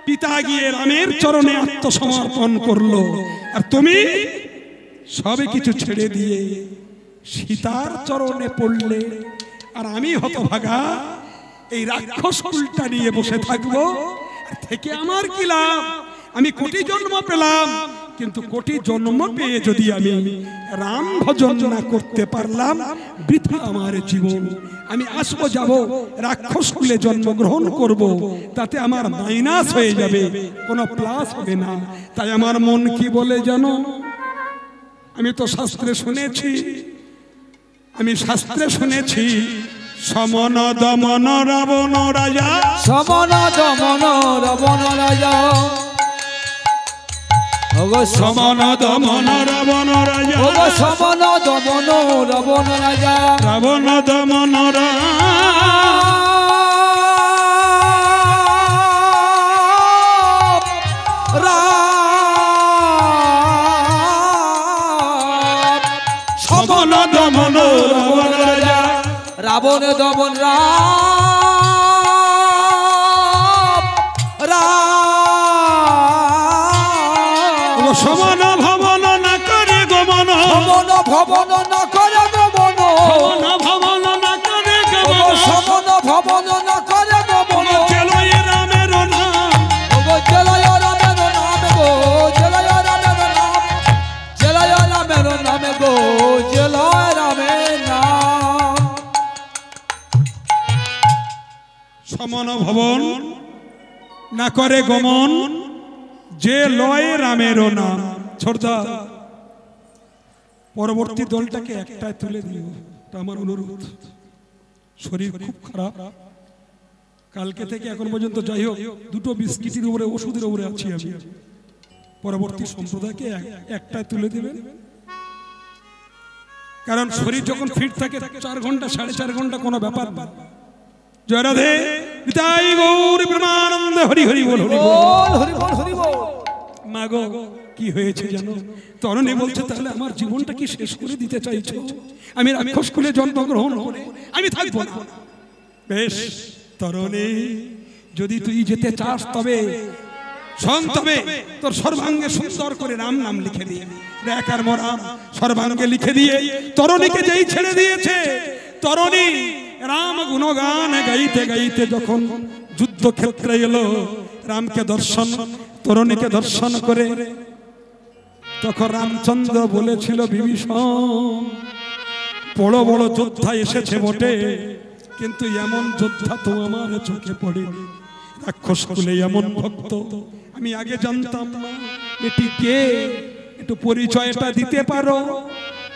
পিতা গিয়ে রামের চরণে আত্মসমর্পণ করলো, আর তুমি সবে কিছু ছেড়ে দিয়ে সীতার চরণে পড়লে, আর আমি হতভাগা এই রাক্ষস কুলটা নিয়ে বসে থাকবো? থেকে আমার কি লাভ? আমি কোটি জন্ম পেলাম, কিন্তু কোটি জন্ম পেয়ে যদি আমি রাম ভজন না করতে পারলাম, বৃথা আমার জীবন। আমি আসবো যাব রাক্ষস কুলে জন্মগ্রহণ করব, তাতে আমার মাইনাস হয়ে যাবে, কোনো প্লাস হবে না। তাই আমার মন কি বলে জানো? আমি তো শাস্ত্রে শুনেছি, আমি শাস্ত্রে শুনেছি সমন দমন রাবণ রাজা, সমন দমন রাবণ রাজা, ওগো সমন দমন রাবণ রাজা, ওগো সমন দমন রাবণ রাজা, রাবণ দমন সমন দমন রাবণ রাজা, রাবণ দমন সমন ভবন না করে গমন, সমন ভবন না করে গমন, সমন ভবন না করে গমন, সমন ভবন না করে গমন, চলয় রামের নাম, ওগো জলয় রামের নাম গো, জলয় রামের নাম, জলয় রামের নাম গো, জলয় রামের নাম। সমন ভবন না করে গমন, যে লয় রামেরও নাম। ছোটদা পরবর্তী দলটাকে একটাই তুলে দিও, এটা আমার অনুরোধ। শরীর খুব খারাপ, কালকে থেকে এখন পর্যন্ত যাই হোক দুটো বিস্কিটের উপরে ওষুধের উপরে আছি আমি। পরবর্তী সম্প্রদায়কে একটাই তুলে দেবেন, কারণ শরীর যখন ফিট থাকে 4 ঘন্টা 4.5 ঘন্টা কোনো ব্যাপার না। জয় রাধে, নিতাই গৌর প্রেমানন্দ, হরি হরি বল, হরি বল। বল হরি বল, হরি বল। মাগো কি হয়েছে জানো? তরুণী বলছে তাহলে আমার জীবনটা কি শেষ করে দিতে চাইছো? আমি রাক্ষস কুলে জন্মগ্রহণ করে আমি থাকবো না। বেশ তরুণী, যদি তুই যেতে চাস তবে শোন, তবে তোর সর্বাঙ্গে সুন্দর করে রাম নাম লিখে দিয়ে দেখ। আর মোরা সর্বাঙ্গে লিখে দিয়ে তরুণীকে যেই ছেড়ে দিয়েছে, তরুণী রাম গুণগান গাইতে গাইতে যখন যুদ্ধক্ষেত্রে এলো, রামকে দর্শন, তরুণীকে দর্শন করে, তখন রামচন্দ্র বলেছিল বিভীষণ বড় বড় যোদ্ধা এসেছে বটে, কিন্তু এমন যোদ্ধা তো আমার চোখে পড়েনি। রাক্ষস কুলে এমন ভক্ত আমি আগে জানতাম না, এটি কে, একটু পরিচয়টা দিতে পারো?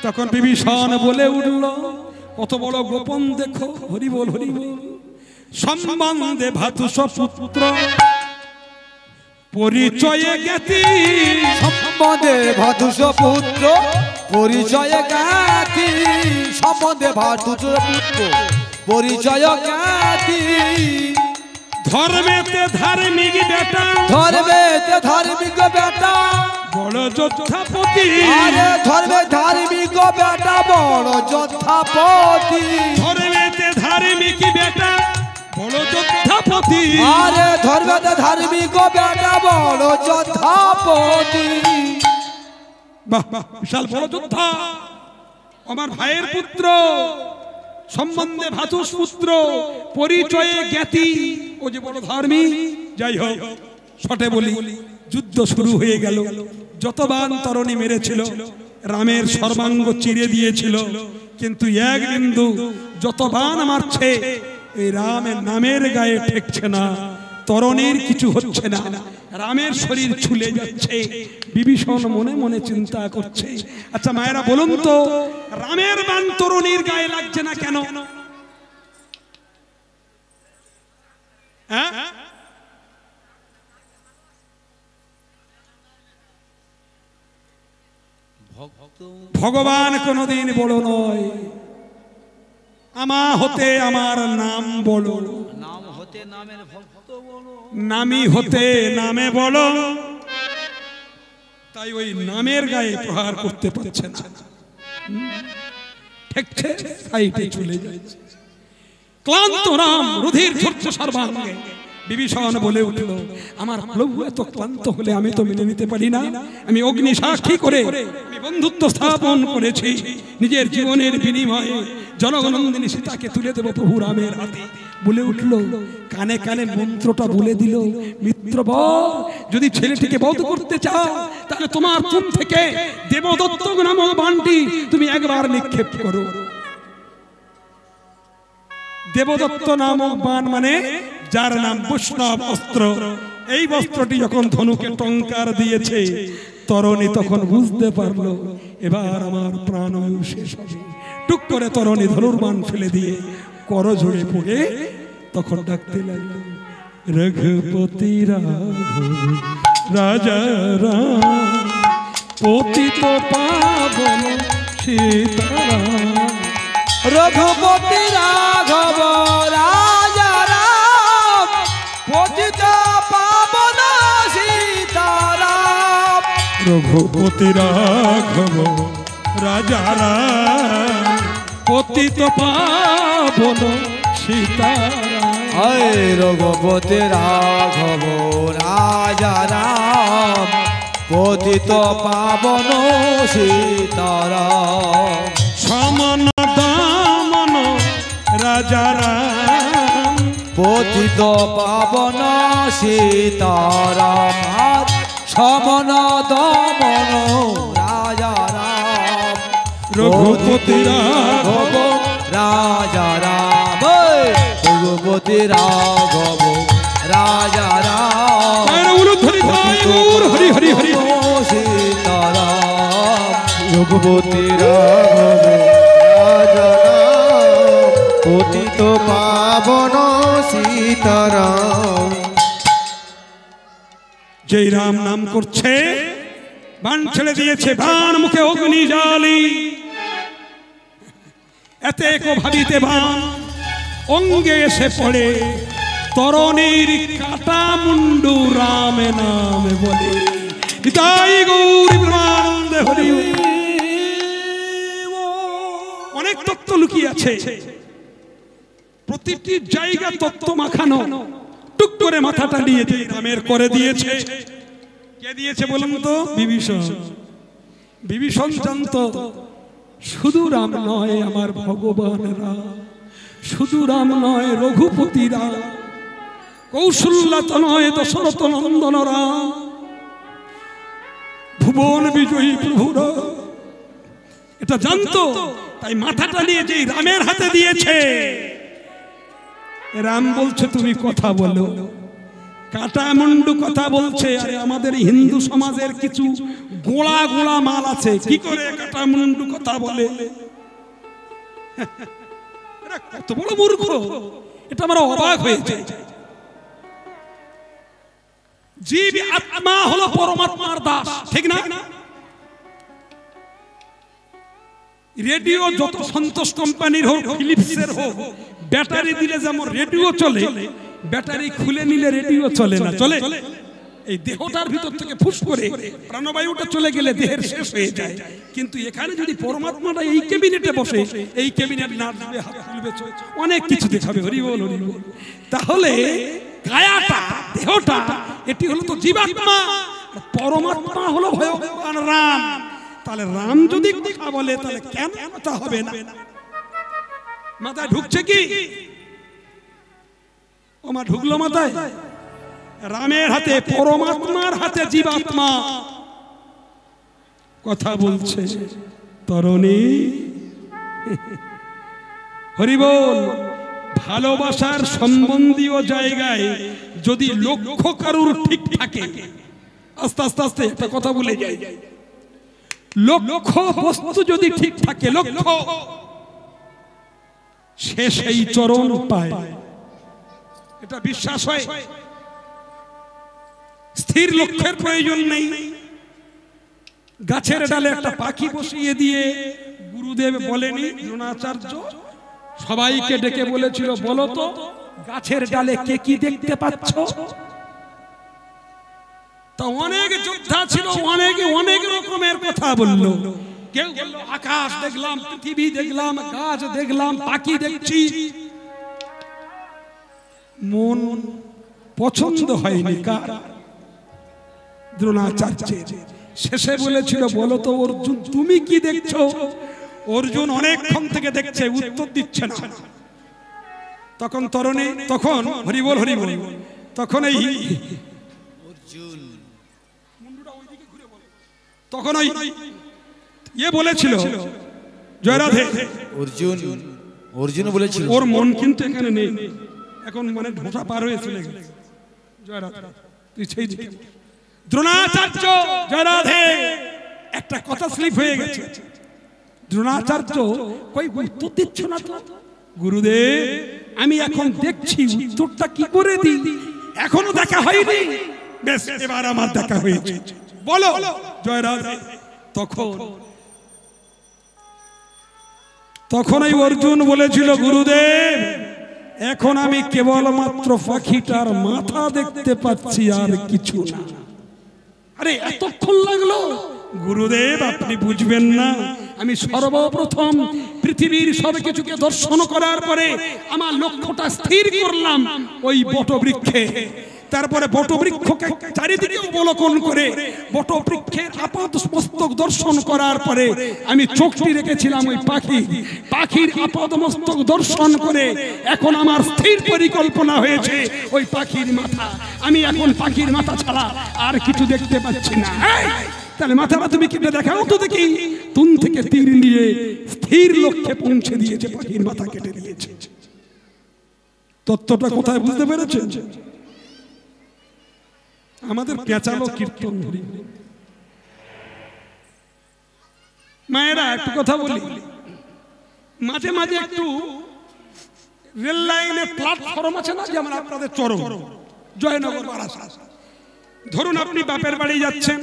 তখন বিভীষণ বলে উঠল, কত বড় গোপন দেখো, হরি বল, হরি বল। সম্বন্ধে ভাতুষ পুত্র পরিচয়ে জ্ঞাতি, সম্বন্ধে ভাতুষ পুত্র পরিচয় জ্ঞাতি, সম্বন্ধে ভাতুষ পুত্র পরিচয় জ্ঞাতি, ধর্মেতে ধার্মিক বেটা, ধর্মেতে ধার্মিক বেটা, বড় যোদ্ধাপতি, আরে ধর্মে ধার্মিক বেটা বড় যোদ্ধাপতি, ধর্মেতে ধার্মিক বেটা বড় যোদ্ধাপতি, আরে ধর্মেতে ধার্মিক বেটা বড় যোদ্ধাপতি। বাহ বাহ, বিশাল বড় যোদ্ধা, আমার ভাইয়ের পুত্র, সম্বন্ধে ভাতুষ পুত্র, পরিচয়ে জ্ঞাতি, ও যে বড় ধার্মিক। যাই হোক, শটে বলি, যুদ্ধ শুরু হয়ে গেল। যতবান তরণী মেরেছিল, রামের সর্বাঙ্গ চিরে দিয়েছিল, কিন্তু এক বিন্দু যতবান মারছে এই রামের নামের গায়ে ঠেকছে না, তরণীর কিছু হচ্ছে না, রামের শরীর ছুলে যাচ্ছে। বিভীষণ মনে মনে চিন্তা করছে, আচ্ছা মায়েরা বলুন তো, রামের বাণ তরণীর গায়ে লাগছে না কেন? হ্যাঁ, ভগবান কোনদিন বড় নয়, আমা হতে আমার নাম বলো, নাম হতে নামের ভক্ত বলো, নামি হতে নামে বলো। তাই ওই নামের গায়ে প্রহার করতে পারছে না, ঠেকছে, সাইডে চলে যাচ্ছে। ক্লান্ত রাম রুধির ঝরছে সর্বাঙ্গে। বিভীষণ বলে উঠল, আমার প্রভু এত ক্লান্ত হলে আমি তো মেনে নিতে পারি না। আমি অগ্নি সাক্ষী করে আমি বন্ধুত্ব স্থাপন করেছি, নিজের জীবনের বিনিময়ে জনগণনন্দিনী সীতাকে তুলে দেব প্রভু রামের হাতে। বলে উঠল, কানে কানে মন্ত্রটা বলে দিল, মিত্রবর, যদি ছেলেটিকে বধ করতে চাও তাহলে তোমার চুন থেকে দেবদত্ত নামক বাণটি তুমি একবার নিক্ষেপ করো। দেবদত্ত নামক বাণ মানে যার নাম বৈষ্ণব অস্ত্র। এই বস্ত্রটি যখন ধনুকে টঙ্কার দিয়েছে, তরণী তখন বুঝতে পারলো এবার আমার প্রাণ শেষ হবে। টুক করে তরণী ধনুর্বাণ ফেলে দিয়ে কর জোড়ে পড়ে তখন ডাকতে লাগলো, রঘুপতি রাঘব রাজা রাম, পতিত পাবন সীতারাম। রঘুপতি রাঘব রাজা রাম, পতিত পাবন সীতারাম। রঘুপতি রাঘব রাজা রাম, পতিত পাবন সীতারাম। হায় রঘুপতি রাঘব রাজা রাম, পতিত পাবন সীতারাম। সমন দামন রাজা রাম, পতিত পাবন সীতারাম। সমন দমন রাজা রাম, রঘুপতি রাঘব রাজা রাম। রঘুপতি রাঘব রাজা রাম, হরি হরি হরি সীতারাম। রঘুপতি রাঘব রাজা রাম, পতিত পাবন সীতারাম। যেই রাম নাম করছে বাণ ছেড়ে দিয়েছে, বাণ মুখে অগ্নি জ্বালি, এতে কো ভাবিতে বাণ অঙ্গে এসে পড়ে, তরণীর কাটা মুন্ডু রামে নামে বলে। নিতাই গৌর ব্রহ্মানন্দে হরি। অনেক তত্ত্ব লুকিয়ে আছে, প্রতিটি জায়গা তত্ত্ব মাখানো। টুক করে মাথাটা নিয়ে রামের করে দিয়েছে। কে দিয়েছে বলুন তো? বিভীষণ। বিভীষণ জানত শুধু রাম নয় আমার ভগবান রাম, শুধু রাম নয় রঘুপতি রাম, কৌশল্যত নয় দশরথ নন্দন রাম, ভুবন বিজয়ী প্রভু রাম। এটা জানতো, তাই মাথাটা নিয়ে যে রামের হাতে দিয়েছে। রাম বলছে তুমি কথা বলো, কাটা মুন্ডু কথা বলছে। আরে আমাদের হিন্দু সমাজের কিছু গোড়া গোড়া মাল আছে, কি করে কাটা মুন্ডু কথা বলে? কত বড় মূর্খ! এটা আমরা অবাক হয়েছে। জীব আত্মা হলো পরমাত্মার দাস, ঠিক না? রেডিও যত সন্তোষ কোম্পানির হোক, ফিলিপসের হোক, ব্যাটারি দিলে যেমন রেডিও চলে, ব্যাটারি খুলে নিলে রেডিও চলে না। চলে? এই দেহটার ভিতর থেকে ফুস করে প্রাণবায়ুটা চলে গেলে দেহের শেষ হয়ে যায়। কিন্তু এখানে যদি পরমাত্মাটা এই ক্যাবিনেটে বসে, এই ক্যাবিনেট না দিবে, হাত খুলবে, অনেক কিছু দেখাবে। হরি বল হরি বল। তাহলে কায়াটা, দেহটা, এটি হলো তো জীবাত্মা, পরমাত্মা হলো ভগবান রাম। তাহলে রাম যদি কথা বলে তাহলে কেন কথা হবে না? মাথায় ঢুকছে কি? ও মা ঢুকলো মাথায়? রামের হাতে, পরমাত্মার হাতে জীবাত্মা কথা বলছে। তরণী হরি বল। ভালোবাসার সম্বন্ধীয় জায়গায় যদি লক্ষ্য কারুর ঠিক থাকে, আস্তে আস্তে আস্তে একটা কথা বলে যাই, লক্ষ্য বস্তু যদি ঠিক থাকে, লক্ষ্য সে সেই চরণ পায়, এটা বিশ্বাস হয়। স্থির লক্ষ্যের প্রয়োজন নেই। গাছের ডালে একটা পাখি বসিয়ে দিয়ে গুরুদেব বলেনি, দ্রোণাচার্য সবাইকে ডেকে বলেছিল, বলো তো গাছের ডালে কে কি দেখতে পাচ্ছ? তা অনেক যোদ্ধা ছিল, অনেক রকমের কথা বললো। কেউ বললো আকাশ দেখলাম, পৃথিবী দেখলাম, গাছ দেখলাম, পাখি দেখছি। মন পছন্দ হয়নি কার? দ্রোণাচার্যের। শেষে বলেছিল, বলো তো অর্জুন তুমি কি দেখছো? অর্জুন অনেকক্ষণ থেকে দেখছে, উত্তর দিচ্ছে না। তখন তরণী, তখন হরি বল হরি বল, তখন এই অর্জুন, তখন ওই ইয়ে বলেছিল, জয় রাধে। অর্জুন বলেছিল, ওর মন কিন্তু এখানে নেই এখন, মানে ঢোটা পার হয়ে চলে গেছে। জয় রাধে, তুই সেই দিকে। দ্রোণাচার্য, জয় রাধে, একটা কথা স্লিপ হয়ে গেছে। দ্রোণাচার্য কই উত্তর দিচ্ছ না তো। গুরুদেব আমি এখন দেখছি উত্তরটা কি করে দিই, এখনো দেখা হয়নি। বেশ এবার আমার দেখা হয়েছে, বলো জয়রাজ। তখনই অর্জুন বলেছিল, গুরুদেব এখন আমি কেবলমাত্র পাখিটার মাথা দেখতে পাচ্ছি, আর কিছু না। আরে এতক্ষণ লাগলো? গুরুদেব আপনি বুঝবেন না, আমি সর্বপ্রথম পৃথিবীর সবকিছুকে দর্শন করার পরে আমার লক্ষ্যটা স্থির করলাম ওই বটবৃক্ষে। তারপরে বটবৃক্ষকে চারিদিকে অবলোকন করে বটবৃক্ষের আপাত মস্তক দর্শন করার পরে আমি চোখটি রেখেছিলাম ওই পাখির আপাত মস্তক দর্শন করে এখন আমার স্থির পরিকল্পনা হয়েছে ওই পাখির মাথা। আমি এখন পাখির মাথা ছাড়া আর কিছু দেখতে পাচ্ছি না। তাহলে মাথাটা তুমি কেটে দেখাও তো দেখি। তুন থেকে তীর নিয়ে স্থির লক্ষ্যে পৌঁছে দিয়েছে, পাখির মাথা কেটে দিয়েছে। তত্ত্বটা কোথায় বুঝতে পেরেছেন? আমাদের পেঁচালো কীর্তন ধরি। মায়েরা একটু কথা বলি, মাঝে মাঝে একটু রেল লাইনে প্ল্যাটফর্ম আছে না, যেমন আপনাদের চরম জয়নগর বারাসাত। ধরুন আপনি বাপের বাড়ি যাচ্ছেন,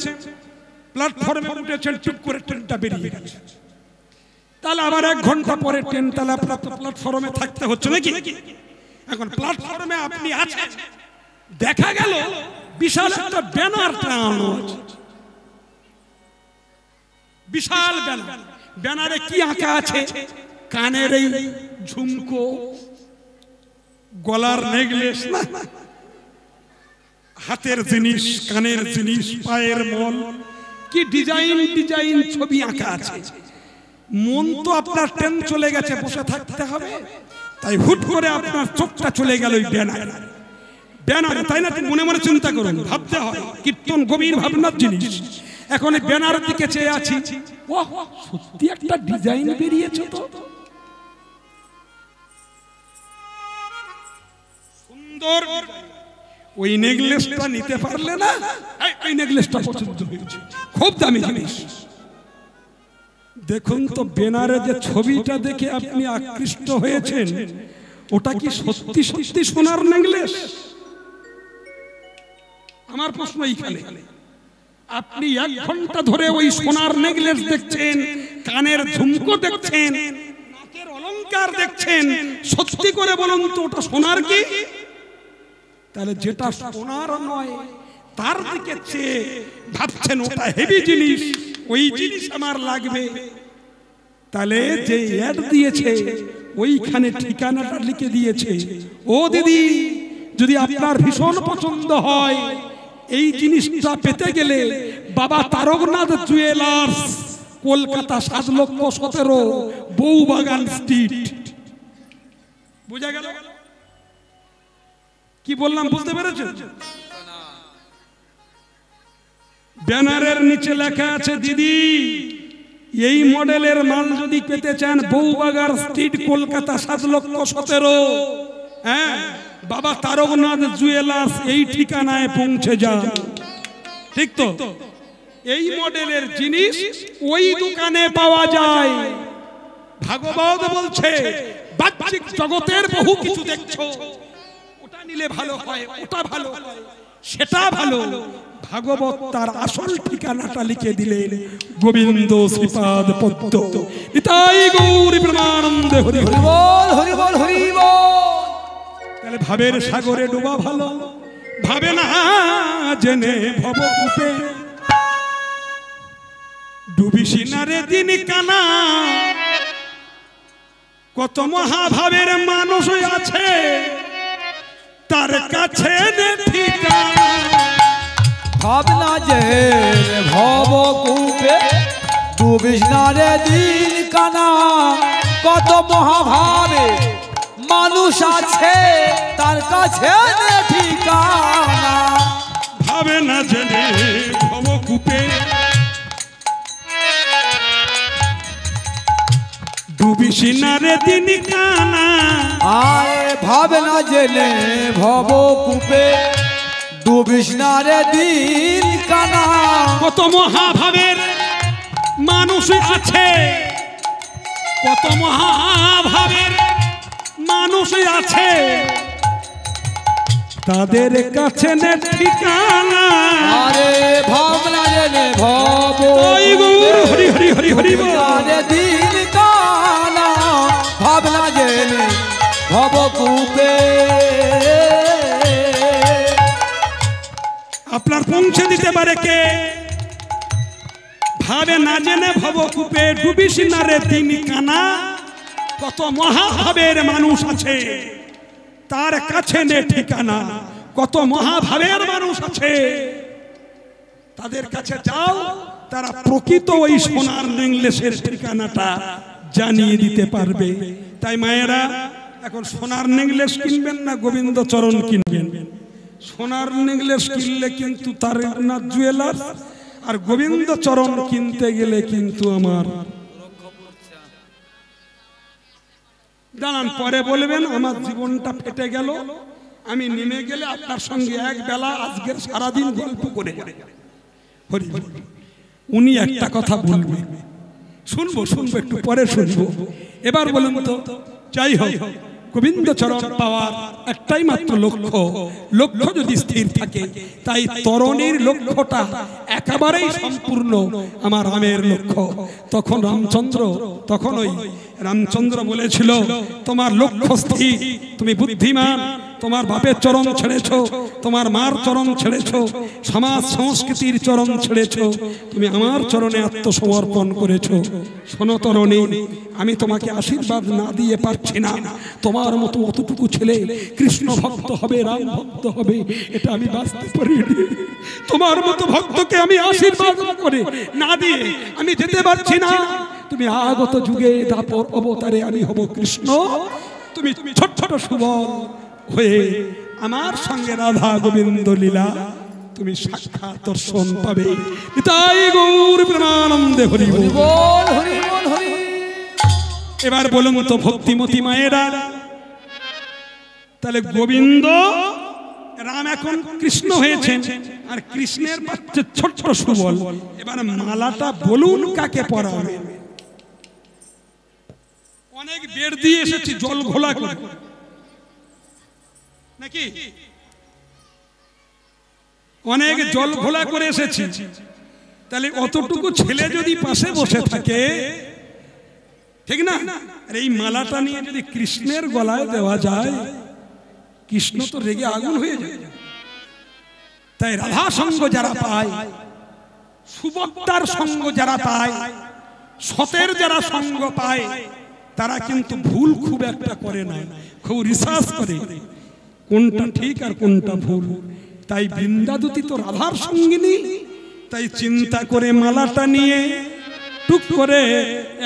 প্ল্যাটফর্মে উঠেছেন, চুপ করে ট্রেনটা বেরিয়ে গেছে, তাহলে আবার 1 ঘন্টা পরে ট্রেন, তাহলে আপনার প্ল্যাটফর্মে থাকতে হচ্ছে নাকি? এখন প্ল্যাটফর্মে আপনি আছেন, দেখা গেল বিশাল একটা ব্যানার টাঙানো আছে, বিশাল ব্যানার। ব্যানারে কি আঁকা আছে? কানের এই ঝুমকো, গলার নেকলেস, হাতের জিনিস, কানের জিনিস, পায়ের মল, কি ডিজাইন ছবি আঁকা আছে। মন তো আপনার ট্রেন চলে গেছে, বসে থাকতে হবে, তাই হুট করে আপনার চোখটা চলে গেল ওই ব্যানারে, তাই না? মনে মনে চিন্তা করুন, ভাবতে হয়, কীর্তন গভীর ভাবনার জিনিস। এখন এই ব্যানারের দিকে চেয়ে আছি, ওহ সত্যি একটা ডিজাইন বেরিয়েছে তো, সুন্দর। ওই নেকলেসটা নিতে পারলে না? ওই নেকলেসটা পছন্দ হয়েছে, খুব দামি জিনিস। দেখুন তো ব্যানারে যে ছবিটা দেখে আপনি আকৃষ্ট হয়েছেন, ওটা কি সত্যি সত্যি সোনার নেকলেস? আমার প্রশ্ন এইখানে। আপনি 1 ঘন্টা ধরে ওই সোনার নেকলেস দেখছেন, কানের ঝুমকো দেখছেন, নাকের অলংকার দেখছেন, সত্যি করে বলুন তো ওটা সোনার কি? তাহলে যেটা সোনার নয় তার দিকে চেয়ে ভাবছেন ওটা হেভি জিনিস, ওই জিনিস আমার লাগবে। তাহলে যে অ্যাড দিয়েছে ওইখানে ঠিকানাটা লিখে দিয়েছে, ও দিদি যদি আপনার ভীষণ পছন্দ হয় এই জিনিসটা পেতে গেলে বাবা তারকনাথ জুয়েলার্স, কলকাতা 7,17,000 বউবাগান স্ট্রিট। বুঝা গেল কি বললাম? বুঝতে পেরেছেন? ব্যানারের নিচে লেখা আছে, দিদি এই মডেলের মাল যদি পেতে চান বউবাগান স্ট্রিট, কলকাতা 7,17,000, হ্যাঁ বাবা তারকনাথ জুয়েলার্স, এই ঠিকানায় পৌঁছে যান। ঠিক তো? এই মডেলের জিনিস ওই দোকানে পাওয়া যায়। ভাগবত বলছে বাহ্যিক জগতের বহু কিছু দেখছো, ওটা নিলে ভালো হয়, ওটা ভালো হয়, সেটা ভালো। ভাগবত তার আসল ঠিকানাটা লিখে দিলেন, গোবিন্দ শ্রীপাদ পদ্ম, নিতাই গৌর প্রেমানন্দে, হরি হরি বল, হরি বল, হরি বল। তাহলে ভাবের সাগরে ডোবা ভালো, ভাবে না জেনে ভবকূপে ডুবিসি না রে দিন কানা। কত মহাভাবের মানুষ আছে, তার কাছে ঠিকানা। ভাবনা যে ভবকূপে ডুবিস না রে দিন কানা। কত মহাভাবে মানুষ আছে, তার কাছে ঠিকানা। ভাবে না জেনে ভবকূপে ডুবিসি না রে দিন কানা। আরে ভাবে না জেনে ভবকূপে ডুবিস না রে দিন কানা। কত মহাভাবের মানুষ আছে, কত মহাভাবের মানুষ আছে, তাদের কাছে নে ঠিকানা। আরে ভাবনা জেনে ভব ওই গৌর হরি হরি হরি হরি বল। আরে দিন কানা ভাবনা জেনে ভব কূপে। আপনার পৌঁছে দিতে পারে কে? ভাবে না জেনে ভবকূপে ডুবিস না রে দিন কানা। কত মহাভাবের মানুষ আছে, তার কাছে নে ঠিকানা। কত মহাভাবের মানুষ আছে, তাদের কাছে যাও, তারা প্রকৃত ওই সোনার নেকলেসের ঠিকানাটা জানিয়ে দিতে পারবে। তাই মায়েরা, এখন সোনার নেকলেস কিনবেন না গোবিন্দ চরণ কিনবেন? সোনার নেকলেস কিনলে কিন্তু তার না জুয়েলার, আর গোবিন্দ চরণ কিনতে গেলে কিন্তু আমার দাঁড়ান, পরে বলবেন আমার জীবনটা ফেটে গেল, আমি নেমে গেলে আপনার সঙ্গে এক বেলা আজকের সারাদিন গল্প করে হরি বল। উনি একটা কথা বলবেন, শুনবো শুনবো, একটু পরে শুনবো। এবার বলুন তো, যাই হোক, গোবিন্দ চরণ পাওয়ার একটাই মাত্র লক্ষ্য, লক্ষ্য যদি স্থির থাকে, তাই তরণীর লক্ষ্যটা একেবারেই সম্পূর্ণ আমার রামের লক্ষ্য। তখন ওই রামচন্দ্র বলেছিল, তোমার লক্ষ্য স্থির, তুমি বুদ্ধিমান, তোমার বাপের চরণ ছেড়েছো, তোমার মার চরণ ছেড়েছো, সমাজ সংস্কৃতির চরণ ছেড়েছো, তুমি আমার চরণে আত্মসমর্পণ করেছো। শোনো তরণী, আমি তোমাকে আশীর্বাদ না দিয়ে পারছি না। তোমার মতো অতটুকু ছেলে কৃষ্ণ ভক্ত হবে, রাম ভক্ত হবে, এটা আমি বাঁচতে পারিনি। তোমার মতো ভক্তকে আমি আশীর্বাদ করে না দিয়ে আমি যেতে পারছি না। তুমি আগত যুগে দাপর অবতারে আমি হব কৃষ্ণ, তুমি ছোট ছোট সুবল হয়ে আমার সঙ্গে রাধা গোবিন্দ লীলা তুমি সাক্ষাৎ দর্শন পাবে। তাই গৌর প্রেমানন্দে হরি বল, হরি বল হরি। এবার বলুন তো ভক্তিমতী মায়েরা, তাহলে গোবিন্দ রাম এখন কৃষ্ণ হয়েছেন, আর কৃষ্ণের পাচ্ছে ছোট ছোট সুবল। এবার মালাটা বলুন কাকে পরাবে? অনেক বের দিয়ে এসেছি জল ঘোলা করে নাকি, অনেক জল ঘোলা করে এসেছি। তাহলে অতটুকু ছেলে যদি পাশে বসে থাকে, ঠিক না? আর এই মালাটা নিয়ে যদি কৃষ্ণের গলায় দেওয়া যায়, কৃষ্ণ তো রেগে আগুন হয়ে যায়। তাই রাধা সঙ্গ যারা পায়, সুভদ্রার সঙ্গ যারা পায়, সতের যারা সঙ্গ পায়, তারা কিন্তু ভুল খুব একটা করে না, খুব রিসার্চ করে কোনটা ঠিক আর কোনটা ভুল। তাই বৃন্দাদুতি তো রাধার সঙ্গিনী, তাই চিন্তা করে মালাটা নিয়ে টুক করে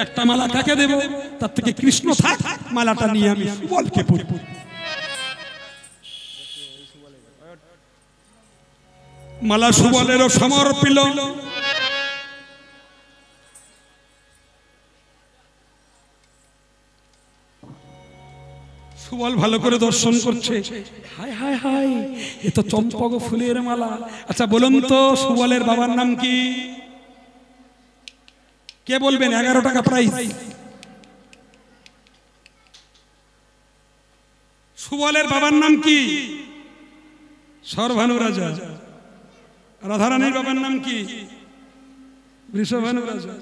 একটা মালা কাকে দেব, তার থেকে কৃষ্ণ থাক, মালাটা নিয়ে আমি সুবলকে পরব। মালা সুবলেরও সমর্পিল। সুবল ভালো করে দর্শন করছে, হায় হায় হায়, এ তো চম্পক ফুলের মালা। আচ্ছা বলুন তো, সুবলের বাবার নাম কি? কে বলবেন? 11 টাকা প্রাইস। সুবলের বাবার নাম কি? সরভানু রাজা। রাধারানীর বাবার নাম কি? বৃষভানু রাজা।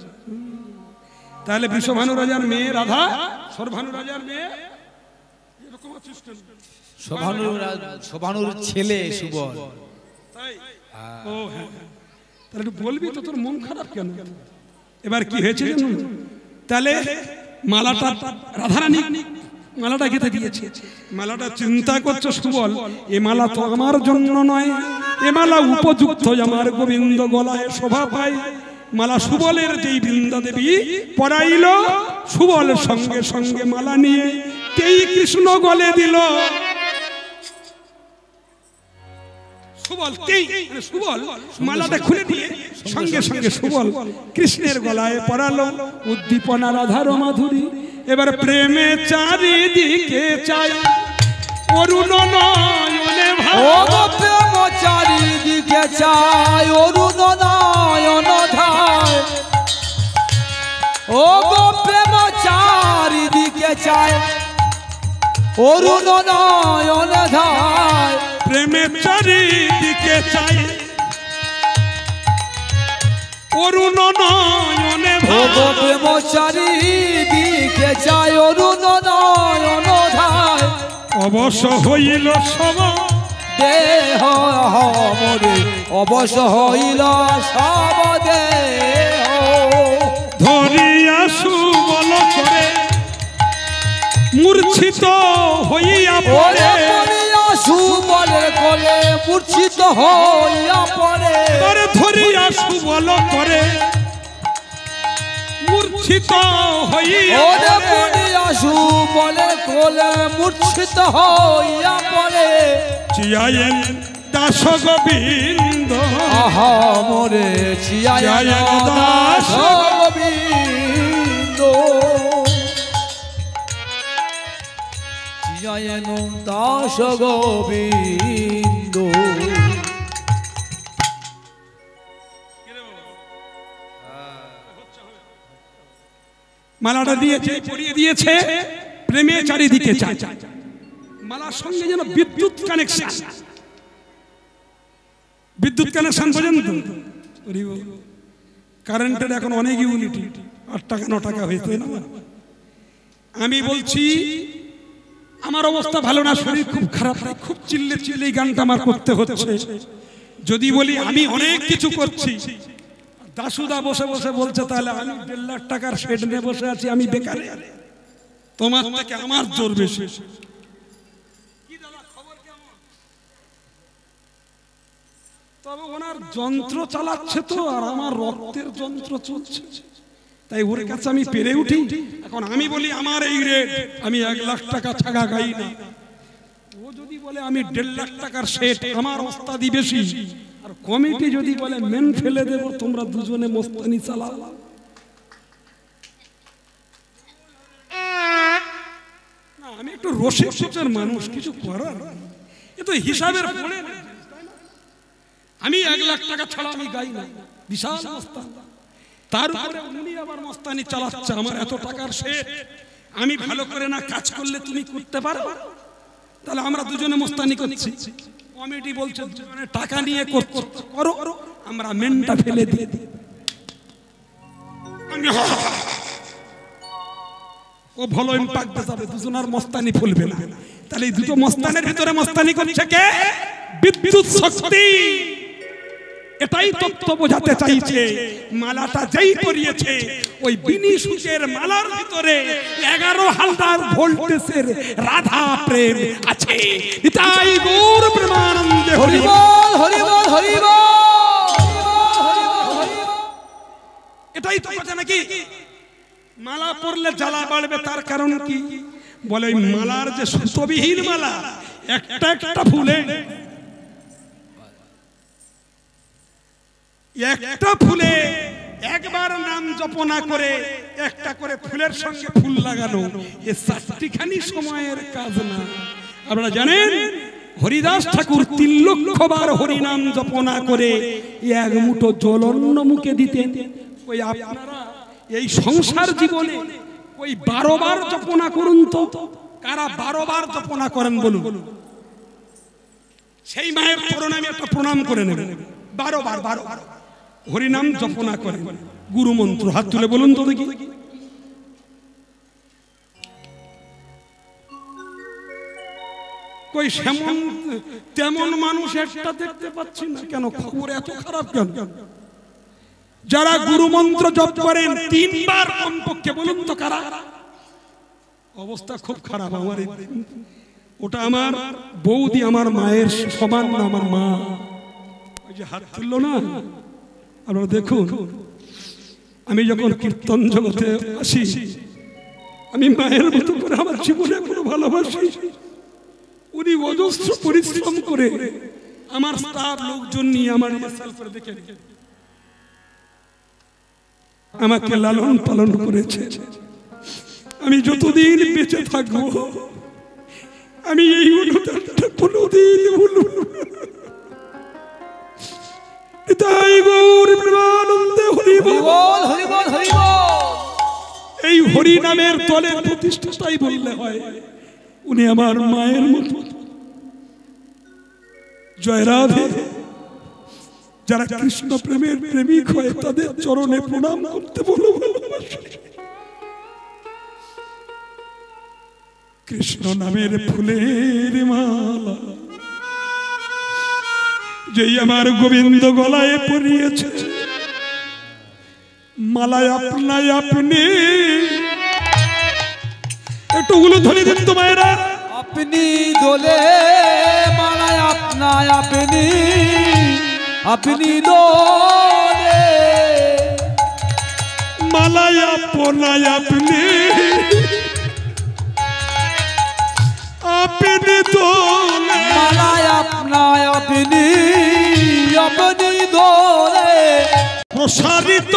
তাহলে বৃষভানু রাজার মেয়ে রাধা, সরভানু রাজার মেয়ে শোভানুর ছেলে সুবল। ও হ্যাঁ, তাহলে একটু বলবি তো, তোর মন খারাপ কেন? এবার কি হয়েছে জানো? তাহলে মালাটা রাধারানী মালাটা খেতে দিয়েছে, মালাটা চিন্তা করছো সুবল, এ মালা তো আমার জন্য নয়, এ মালা উপযুক্ত আমার গোবিন্দ গলায় শোভা পায়। মালা সুবলের যেই বৃন্দা দেবী পরাইল, সুবলের সঙ্গে সঙ্গে মালা নিয়ে তেই কৃষ্ণ গলে দিল। সুবল মালাটা খুলে দিয়ে সঙ্গে সঙ্গে সুবল কৃষ্ণের গলায় পরালো। উদ্দীপনা রাধার মাধুরী, এবার প্রেমে চারিদিকে চাই, অরুণ নয়নে প্রেম চারিদিকে চাই, অরুণ নয়ন ধায়। ও গো প্রেম চাই চায় অরুণ নয়ন ধায় প্রেমের চারিদিকে চাই অরুণ নয়নে ওগো প্রেম চারিদিকে চায় অরুণ নয়ন ধায় অবশ্য হইল সব দেহ মরে অবশ্য হইল সব দেহ ধরিয়া সুবল করে মূর্ছিত হইয়া পড়ে সুবলের কোলে মূর্ছিত হইয়া পড়ে ধরিয়া সুবল করে মূর্ছিত হইয়া সুবলের কোলে মূর্ছিত হইয়া পড়ে চিয়ায়েন দাস গোবিন্দ আহা মোরে চিয়ায়েন দাস গোবিন্দ চিয়ায়েন দাস গোবিন্দ মালাটা দিয়েছে পরিয়ে দিয়েছে প্রেমে চারিদিকে চায় মালার সঙ্গে যেন বিদ্যুৎ কানেকশন পর্যন্ত কারেন্টের এখন অনেক ইউনিটি 8 টাকা 9 টাকা হয়েছে না আমি বলছি আমার অবস্থা ভালো না শরীর খুব খারাপ খুব চিল্লে চিল্লে গানটা আমার করতে হচ্ছে যদি বলি আমি অনেক কিছু করছি দাসুদা বসে বসে বলছে তাহলে আমি 1.5 লাখ টাকার শেড নিয়ে বসে আছি আমি বেকারে তোমার থেকে আমার জোর বেশি তবে ওনার যন্ত্র চালাচ্ছে তো আর আমার রক্তের যন্ত্র চলছে তাই ওর কাছে আমি পেরে উঠি এখন আমি বলি আমার এই রেট আমি 1 লাখ টাকা ছাগা গাই না ও যদি বলে আমি 1.5 লাখ টাকার শেড আমার ওস্তাদি বেশি আর কমিটি যদি বলে মেন ফেলে দেব তোমরা দুজনে মস্তানি চালাও না আমি একটু রসিক সোচের মানুষ কিছু করার এ তো হিসাবের পড়ে আমি 1 লাখ টাকা ছাড়া আমি গাই না বিশাল মস্তান তার উপরে উনি আবার মস্তানি চালাচ্ছে আমার এত টাকার শেড আমি ভালো করে না কাজ করলে তুমি করতে পারো তাহলে আমরা দুজনে মস্তানি করছি কমিটি বলছে দুজনে টাকা নিয়ে করো আমরা মেনটা ফেলে দিয়ে দিই ও ভালো ইম্প্যাক্ট দেবে দুজনের মস্তানি ফুলবে না তাহলে এই দুটো মস্তানের ভিতরে মস্তানি করছে কে বিদ্যুৎ শক্তি এটাই তত্ত্ব বোঝাতে চাইছে মালাটা যেই পরিয়েছে ওই বিনি সূচের মালার ভিতরে 11 হাজার ভোল্টেজের রাধা প্রেম আছে তাই গৌর প্রেমানন্দে হরি বল হরি বল হরি বল এটাই তো কথা নাকি মালা পরলে জ্বালা বাড়বে তার কারণ কি বলে ওই মালার যে সুতোবিহীন মালা একটা একটা ফুলে একটা ফুলে একবার নাম জপনা করে একটা করে ফুলের সঙ্গে ফুল লাগানো এ 4টিখানি সময়ের কাজ না আপনারা জানেন হরিদাস ঠাকুর 3 লক্ষ বার হরি নাম জপনা করে এক মুঠো জল অন্য মুখে দিতেন ওই আপনারা এই সংসার জীবনে ওই 12 বার জপনা করুন তো কারা 12 বার জপনা করেন বলুন সেই মায়ের প্রণামে একটা প্রণাম করে নেবেন 12 বার হরিনাম জপনা করেন গুরু মন্ত্র হাত তুলে বলুন তো দেখি কই সেমন তেমন মানুষ একটা দেখতে পাচ্ছি না কেন খবর এত খারাপ কেন যারা গুরু মন্ত্র জপ করেন 3 বার কমপক্ষে বলুন তো কারা অবস্থা খুব খারাপ আমার ওটা আমার বৌদি আমার মায়ের সমান না আমার মা ওই যে হাত তুললো না আপনারা দেখুন আমি যখন কীর্তন জগতে আসি আমি মায়ের মতো করে আমার জীবনে কোনো ভালোবাসি উনি অজস্র পরিশ্রম করে আমার স্টাফ লোকজন নিয়ে আমার দেখে আমাকে লালন পালন করেছে আমি যতদিন বেঁচে থাকবো আমি এই অনুদানটা কোনোদিন ভুলব না তাই গৌর প্রেমানন্দে হরি বল হরি বল হরি বল এই হরি নামের দলের প্রতিষ্ঠাতাই বললে হয়, উনি আমার মায়ের মতো। জয় রাধে। যারা কৃষ্ণ প্রেমের প্রেমিক হয় তাদের চরণে প্রণাম করতে বলো। কৃষ্ণ নামের ফুলের মালা যেই আমার গোবিন্দ গলায় পরিয়েছে, মালায় আপনায় আপনি একটু গুলো ধরে দিন তো মায়েরা। আপনি দোলে মালায় আপনায় আপনি, আপনি দোলে মালায় আপনায় আপনি, আপনি দোলে মালায় আপনায় আপনি, আপনি দোলে প্রসারিত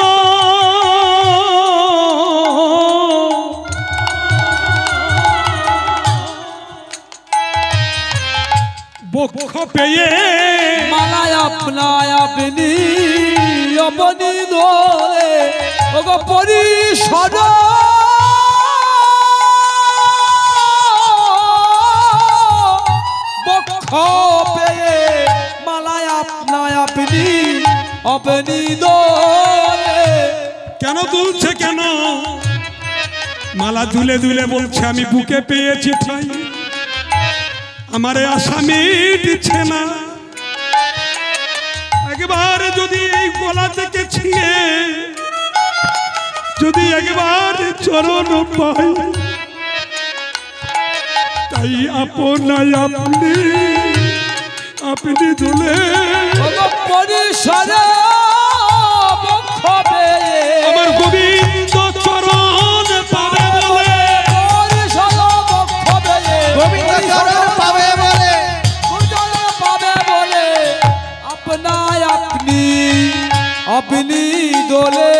বক্ষ পেয়ে, মালায় আপনায় আপনি, আপনি দোলে ওগো পরিষদ বক্ষ পেয়ে, মালায় আপনায় আপনি, আপনি দোলে। কেন দুলছে কেন? মালা দুলে দুলে বলছে আমি বুকে পেয়েছি ঠাই, আমারে আশা মিটছে না। একবার যদি এই গলা থেকে ছিঁড়ে যদি একবার চরণ পাই, তাই আপনায় আপনি, আপনি দুলে পরিসর বক্ষ পেয়ে, আমার গোবিন্দ চরণ পাবে বলে, পরিসর বক্ষ পেয়ে, গোবিন্দ চরণ পাবে বলে, পাবে বলে আপনায় আপনি, আপনি দোলে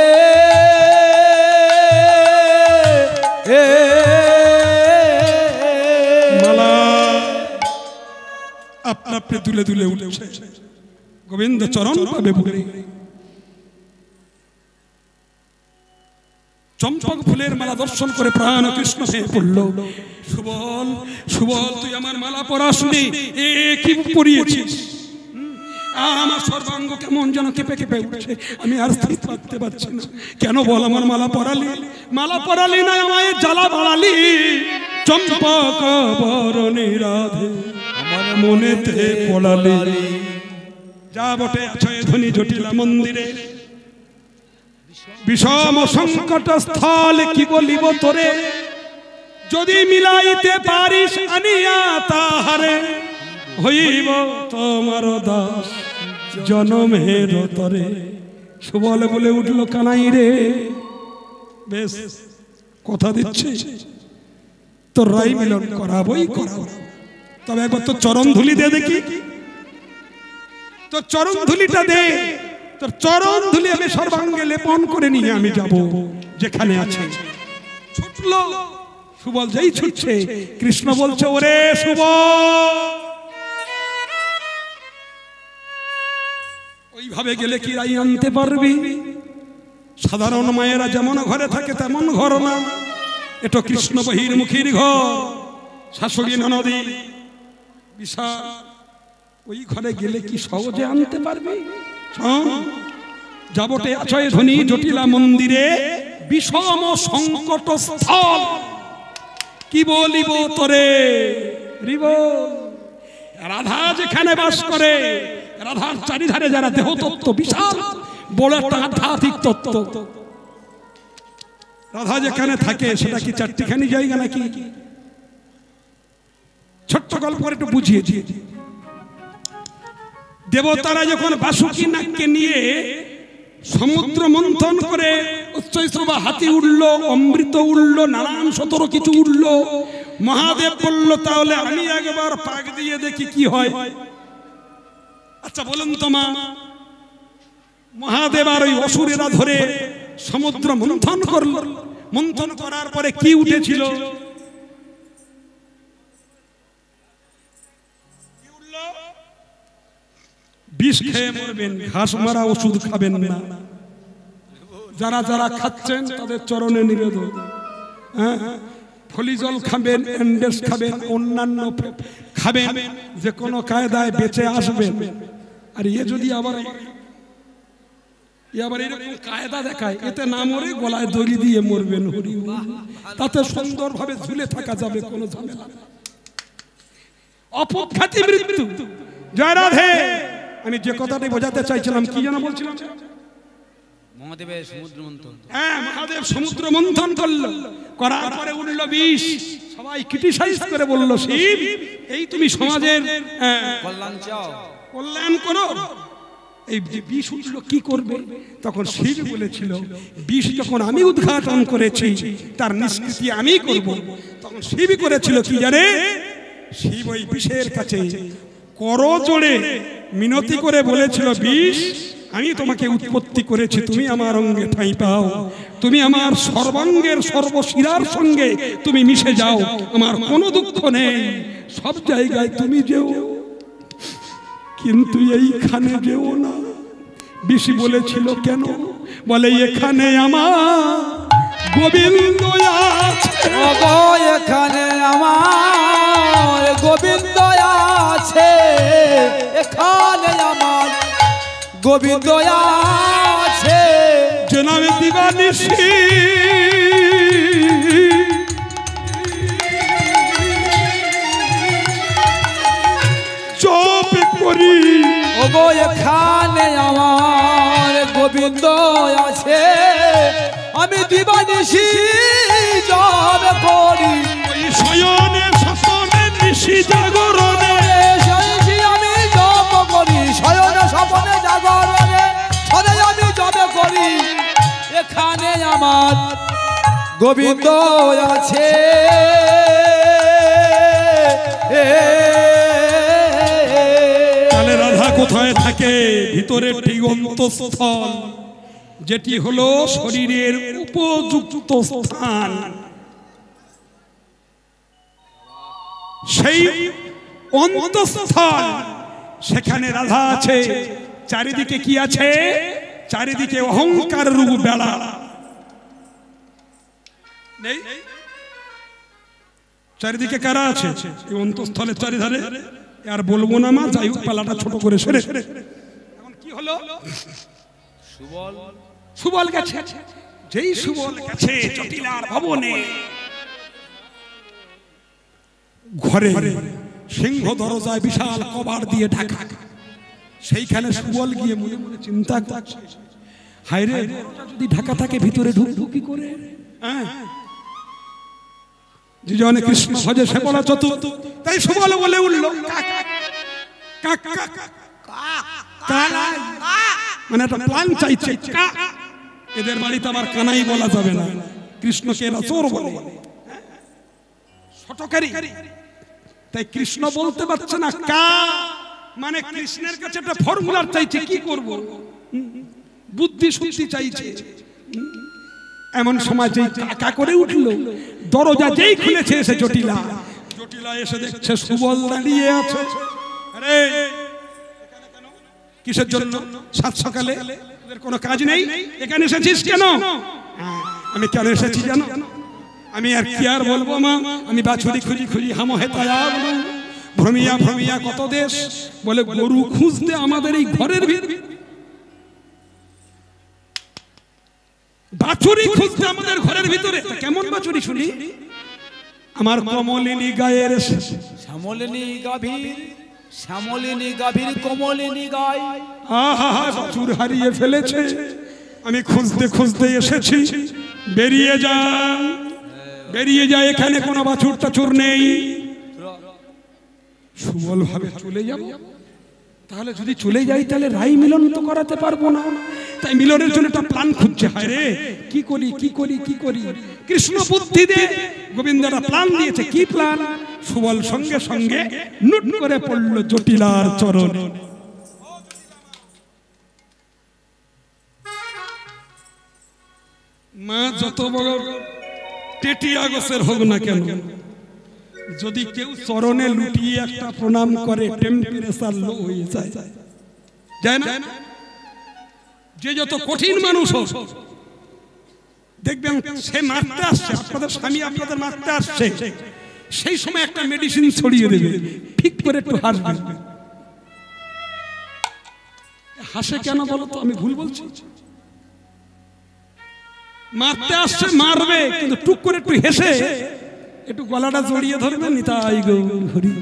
মালা আপনা আপনি দুলে দুলে উঠেছে, গোবিন্দ চরণ পাবে বলে। চম্পক ফুলের মালা দর্শন করে প্রাণ কৃষ্ণ হয়ে পড়ল। সুবল, সুবল তুই আমার মালা পরাসনি, এ কি পরিয়েছিস? আমার সর্বাঙ্গ কেমন যেন কেঁপে কেঁপে উঠছে, আমি আর স্থির থাকতে পারছি না। কেন বল আমার মালা পরালি? মালা পরালি না আমায় জ্বালা বাড়ালি। চম্পক বরণী রাধে আমার মনেতে পড়ালি। যা বটে আছো এ ধনী জটিলা মন্দিরে, বিষম সংকট স্থল কি বলিব তোরে, যদি মিলাইতে পারিস আনিয়া তাহারে, হইব তোমার দাস জনমের তরে। সুবল বলে উঠল কানাই রে, বেশ কথা দিচ্ছি তোর রাই মিলন করাবই করাবো, তবে একবার তোর চরণ ধুলি দে দেখি, তোর চরণ ধুলিটা দে। তোর চরণ ধুলি আমি সর্বাঙ্গে লেপন করে নিয়ে আমি যাব যেখানে আছে। ছুটল সুবল, যেই ছুটছে কৃষ্ণ বলছে ওরে সুবল, ওইভাবে গেলে কি রাই আনতে পারবি? সাধারণ মায়েরা যেমন ঘরে থাকে তেমন ঘর না, এটা কৃষ্ণ বহির্মুখীর ঘর, শাশুড়ি ননদী বিশাল। ওই ঘরে গেলে কি সহজে আনতে পারবি? যাবটে আছয় ধনী জটিলা মন্দিরে, বিষম সংকট স্থল কি বলিব তোরে। রাধা যেখানে বাস করে, রাধার চারিধারে যারা দেহ তত্ত্ব বিশাল বড় একটা আধ্যাত্মিক তত্ত্ব, রাধা যেখানে থাকে সেটা কি চারটিখানি জায়গা নাকি? ছোট্ট গল্প করে একটু বুঝিয়ে দিয়ে, দেবতারা যখন বাসুকি নাগকে নিয়ে সমুদ্র মন্থন করে উচ্চৈশ্রবা হাতি উঠল, অমৃত উঠল, নানান 17 কিছু উঠল, মহাদেব বলল তাহলে আমি একবার পাক দিয়ে দেখি কি হয়। আচ্ছা বলুন তো মা, মহাদেব আর ওই অসুরেরা ধরে সমুদ্র মন্থন করল, মন্থন করার পরে কি উঠেছিল? বিষ খেয়ে মরবেন, ঘাস মারা ওষুধ খাবেন না। যারা যারা খাচ্ছেন তাদের চরণে নিবেদন। হ্যাঁ, ফলি জল খাবেন, এন্ডেস খাবেন, অন্যান্য খাবেন, যে কোনো কায়দায় বেঁচে আসবেন। আর এ যদি আবার এরকম কায়দা দেখায়, এতে না মরে গলায় দড়ি দিয়ে মরবেন, হরি বল। তাতে সুন্দরভাবে ঝুলে থাকা যাবে, কোনো ঝামেলা নেই। অপখ্যাতি মৃত্যু। জয় রাধে। আমি যে কথাটি বোঝাতে চাইছিলাম, কি যেন বলছিলাম? মহাদেবের সমুদ্র মন্থন। হ্যাঁ, মহাদেব সমুদ্র মন্থন করলো, করার পরে উঠল বিষ। সবাই ক্রিটিসাইজ করে বলল, শিব এই তুমি সমাজের কল্যাণ চাও, কল্যাণ করো, এই যে বিষ উঠলো কি করবে? তখন শিব বলেছিল, বিষ যখন আমি উদ্ঘাটন করেছি, তার নিষ্কৃতি আমি করব। তখন শিব করেছিল কি জানে? শিব ওই বিষের কাছে করজোড়ে মিনতি করে বলেছিল, বিষ আমি তোমাকে উৎপত্তি করেছি, তুমি আমার অঙ্গে ঠাঁই পাও, তুমি আমার সর্বাঙ্গের সর্বশিরার সঙ্গে তুমি মিশে যাও, আমার কোনো দুঃখ নেই, সব জায়গায় তুমি যেও, কিন্তু এইখানে যেও না। বিষ বলেছিল কেন? বলে এখানে আমার গোবিন্দ আছে, এখানে আমার গোবিন্দ আছে, এখানে আমার গোবিন্দ আছে, যে নামে দিবানিশি জপ করি। ওগো এখানে আমার গোবিন্দ আছে, আমি দিবানিশি জপ করি। ওই শয়নে স্বপনে নিশি জাগরণে, আমি জপ করি, শয়নে স্বপনে জাগরণে সদাই আমি জপ করি, এখানে আমার গোবিন্দ আছে। তাহলে রাধা কোথায় থাকে? ভিতরে দিগন্ত স্থল, যেটি হলো শরীরের উপযুক্ত স্থান, সেই অন্তঃস্থল, সেখানে রাধা আছে। চারিদিকে কি আছে? চারিদিকে অহংকার রূপ বেড়া নেই। চারিদিকে কারা আছে? এই অন্তঃস্থলের চারিধারে। আর বলবো না মা, যাই হোক পালাটা ছোট করে সেরে। এখন কি হলো? সুবল গেছে। যেই সুবল গেছে জটিলার ভবনে, ঘরে সিংহ দরজায় বিশাল কভার দিয়ে ঢাকা। সেইখানে সুবল গিয়ে মনে মনে চিন্তা করছে, হায় রে, যদি ঢাকা থাকে ভিতরে ঢুকি করে? যে জনে কৃষ্ণ ভজে সে বলা চতুর্থ। তাই সুবল বলে উঠল, মানে একটা প্ল্যান চাইছে। এদের বাড়িতে আবার কানাই বলা যাবে না, কৃষ্ণকে এরা চোর বলে, ছোটকারী। তাই কৃষ্ণ বলতে পারছে না কা, মানে কৃষ্ণের কাছে একটা ফর্মুলার চাইছে, কি করব, বুদ্ধি শুদ্ধি চাইছে। এমন সময় যেই কাকা করে উঠলো, দরজা যেই খুলেছে এসে জটিলা এসে দেখছে সুবল দাঁড়িয়ে আছে। আরে কিসের জন্য? সাত সকালে তোদের কোনো কাজ নেই, এখানে এসেছিস কেন? আমি কেন এসেছি জানো? আমি আর কি আর বলবো মা, আমি বাছুরি খুঁজি খুঁজি হামো হেতায়া ভ্রমিয়া ভ্রমিয়া কত দেশ, বলে গরু খুঁজতে আমাদের এই ঘরের ভিতরে, বাছুরি খুঁজতে আমাদের ঘরের ভিতরে। কেমন বাছুরি শুনি? আমার কমলিনী গায়ের শ্যামলিনী গাভীর, শ্যামলিনী গাভীর কমলিনী গায়। আহা, বাছুর হারিয়ে ফেলেছে, আমি খুঁজতে খুঁজতে এসেছি। বেরিয়ে যা, বেরিয়ে যা, এখানে কোনো বাছুর টাছুর নেই। সুবল ভাবে চলে যাব। তাহলে যদি চলে যাই তাহলে রাই মিলন তো করাতে পারবো না। তাই মিলনের জন্য একটা প্ল্যান খুঁজছে। হায় রে, কি করি কি করি কি করি? কৃষ্ণ বুদ্ধি দে, গোবিন্দরা প্ল্যান দিয়েছে। কি প্ল্যান? সুবল সঙ্গে সঙ্গে নুট করে পড়ল জটিলার চরণে। মা যত বড় টেটিয়া গোছের হোক না কেন, যদি কেউ চরণে লুটিয়ে একটা প্রণাম করে, টেম্পারেচার লো হয়ে যায়, যায় না? যে যত কঠিন মানুষ হোক, দেখবেন সে মারতে আসছে, আপনাদের স্বামী আপনাদের মারতে আসছে, সেই সময় একটা মেডিসিন ছড়িয়ে দেবে, ঠিক করে একটু হাসবে। হাসে কেন বলো তো? আমি ভুল বলছি? মারতে আসছে, মারবে, কিন্তু টুক করে একটু হেসে একটু গলাটা জড়িয়ে ধরবেন, নিতাই গৌর হরি।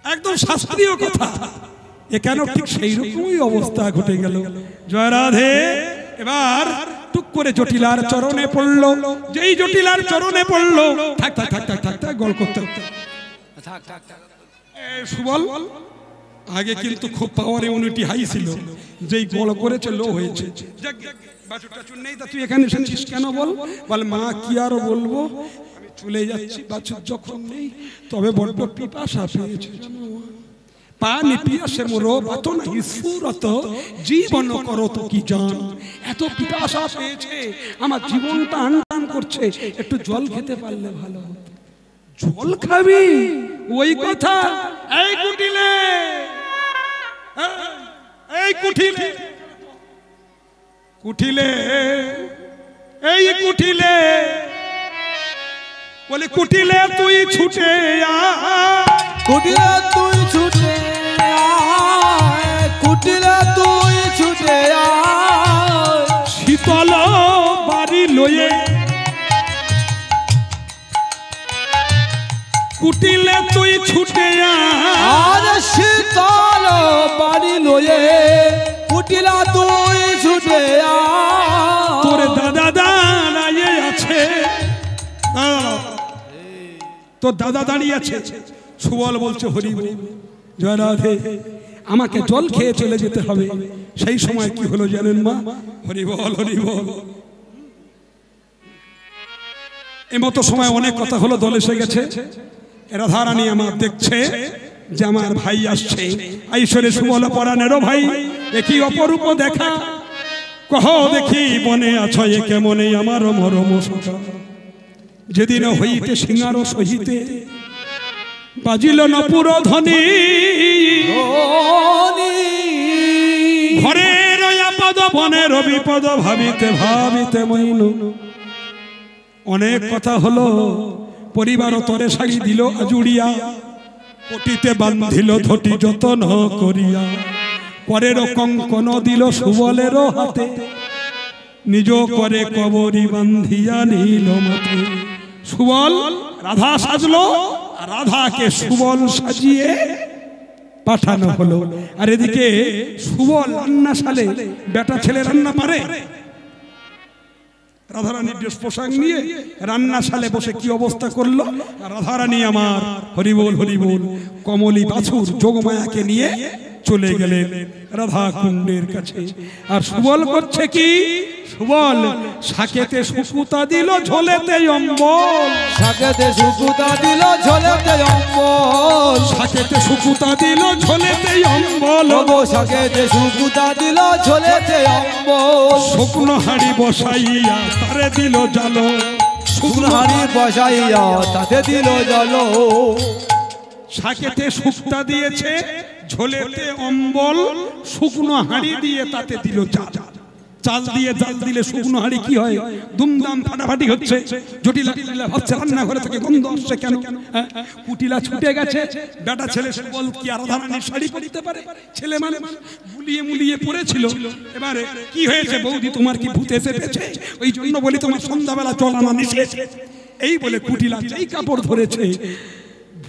একদম শাস্ত্রীয় কথা। এ কেন ঠিক সেই রকমই অবস্থা ঘটে গেল। জয় রাধে। এবার টুক করে জটিলার চরণে পড়লো, যেই জটিলার চরণে পড়লো, থাক থাক থাক থাক থাক থাক গল করতে সুবল। আগে কিন্তু খুব পাওয়ার ইউনিটি হাই ছিল, যেই গল করেছে লো হয়েছে। বাছুরটা নেই তা তুই এখানে এসেছিস কেন বল? বল মা কি আর বলবো, আমি চলে যাচ্ছি, বাছুর যখন নেই তবে বড্ড পিপাসা পেয়েছে। পানি পিয়াসে মোরো বাত নাহি সুরত, জীবন করত কি জান। এত পিপাসা পেয়েছে, আমার জীবনটা আনটান করছে, একটু জল খেতে পারলে ভালো হতো। জল খাবি? ওই কথা। এই কুটিলে, এই কুঠিলে, কুঠিলে, এই কুঠিলে, বলে কুঠিলে তুই ছুটে আয়, কুটিলে তুই ছুটে আয়, কুটিলে তুই ছুটে আয়, শীতল বাড়ি লয়ে, কুটিলে তুই ছুটে আয়, আর শীতল বাড়ি লয়ে, কুটিলা তুই ছুটে আয়। তোর দাদা দাঁড়িয়ে আছে, তোর দাদা দাঁড়িয়ে আছে। সুবল বলছে হরি বল, জয় রাধে, আমাকে জল খেয়ে চলে যেতে হবে। সেই সময় কি হলো জানেন মা? হরি বল, হরি বল। এই মতো সময় অনেক কথা হলো, দল এসে গেছে। রাধারানী আমার দেখছে যে আমার ভাই আসছে, আইসরে সুবল পরাণেরও ভাই, একই অপরূপ দেখা, কহ দেখি বনে আছো এ কেমনে আমার মরম সখা। যেদিন হইতে সিঙ্গার সহিতে বাজিল নপুর ধ্বনি, ঘরের আপদ বনের বিপদ ভাবিতে ভাবিতে মইন। অনেক কথা হলো, পরিবার তরে শাড়ি দিল আজুড়িয়া, পটিতে বান্ধিল ধটি যতন করিয়া, পরের কঙ্কন দিল সুবলের হাতে, নিজ করে কবরি বান্ধিয়া নিল মাথে। সুবল রাধা সাজলো, রাধাকে সুবল সাজিয়ে পাঠানো হলো। আর এদিকে সুবল রান্নাশালে, বেটা ছেলে রান্না পারে, রাধারানীর ড্রেস পোশাক নিয়ে রান্নাশালে বসে কি অবস্থা করলো। রাধারানী আমার হরিবোল হরিবোল কমলি বাছুর যোগমায়াকে নিয়ে চলে গেলেন রাধা কুণ্ডের কাছে। আর সুবল করছে কি? সুবল শাকেতে সুকুতা দিল ঝোলেতে অম্বল, শাকেতে সুকুতা দিল ঝোলেতে অম্বল, শাকেতে সুকুতা দিল ঝোলেতে অম্বল, শাকেতে সুকুতা দিল ঝোলেতে অম্বল, শুকনো হাড়ি বসাইয়া তারে দিল জালো, শুকনো হাড়ি বসাইয়া তাতে দিল জালো। শাকেতে শুক্তা দিয়েছে, ঝোলেতে অম্বল, শুকনো হাড়ি দিয়ে তাতে দিল চাল। চাল দিয়ে জাল দিলে শুকনো হাড়ি কি হয়? দুমদাম ফাটাফাটি হচ্ছে। জটিলা ভাবছে রান্নাঘরে থেকে গন্ধ আসছে কেন? কুটিলা ছুটে গেছে, বেটা ছেলে সুবল কি আর রাধারানীর শাড়ি পরতে পারে? ছেলে মানে মুলিয়ে মুলিয়ে পড়েছিল। এবারে কি হয়েছে? বৌদি তোমার কি ভূত এসে পেয়েছে? ওই জন্য বলি তোমার সন্ধ্যাবেলা চল আনা নিষেধ। এই বলে কুটিলা যেই কাপড় ধরেছে,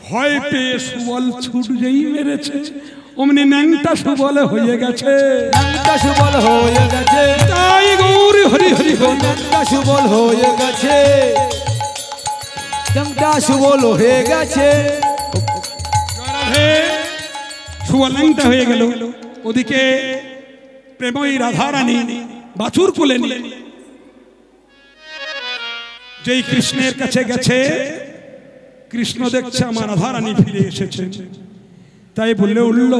ভয় পেয়ে সুবল ছুট যেই মেরেছে, অমনি ন্যাংটা সুবল হয়ে গেছে, ন্যাংটা সুবল হয়ে গেছে, তাই গৌরী হরি হরি হরি, ন্যাংটা সুবল হয়ে গেছে, ন্যাংটা সুবল হয়ে গেছে। সুবল ন্যাংটা হয়ে গেল। ওদিকে প্রেময়ী রাধারানী বাছুর কোলে নিয়ে যেই কৃষ্ণের কাছে গেছে, কৃষ্ণ দেখছে আমার রাধারানী ফিরে এসেছে, তাই বললে উঠল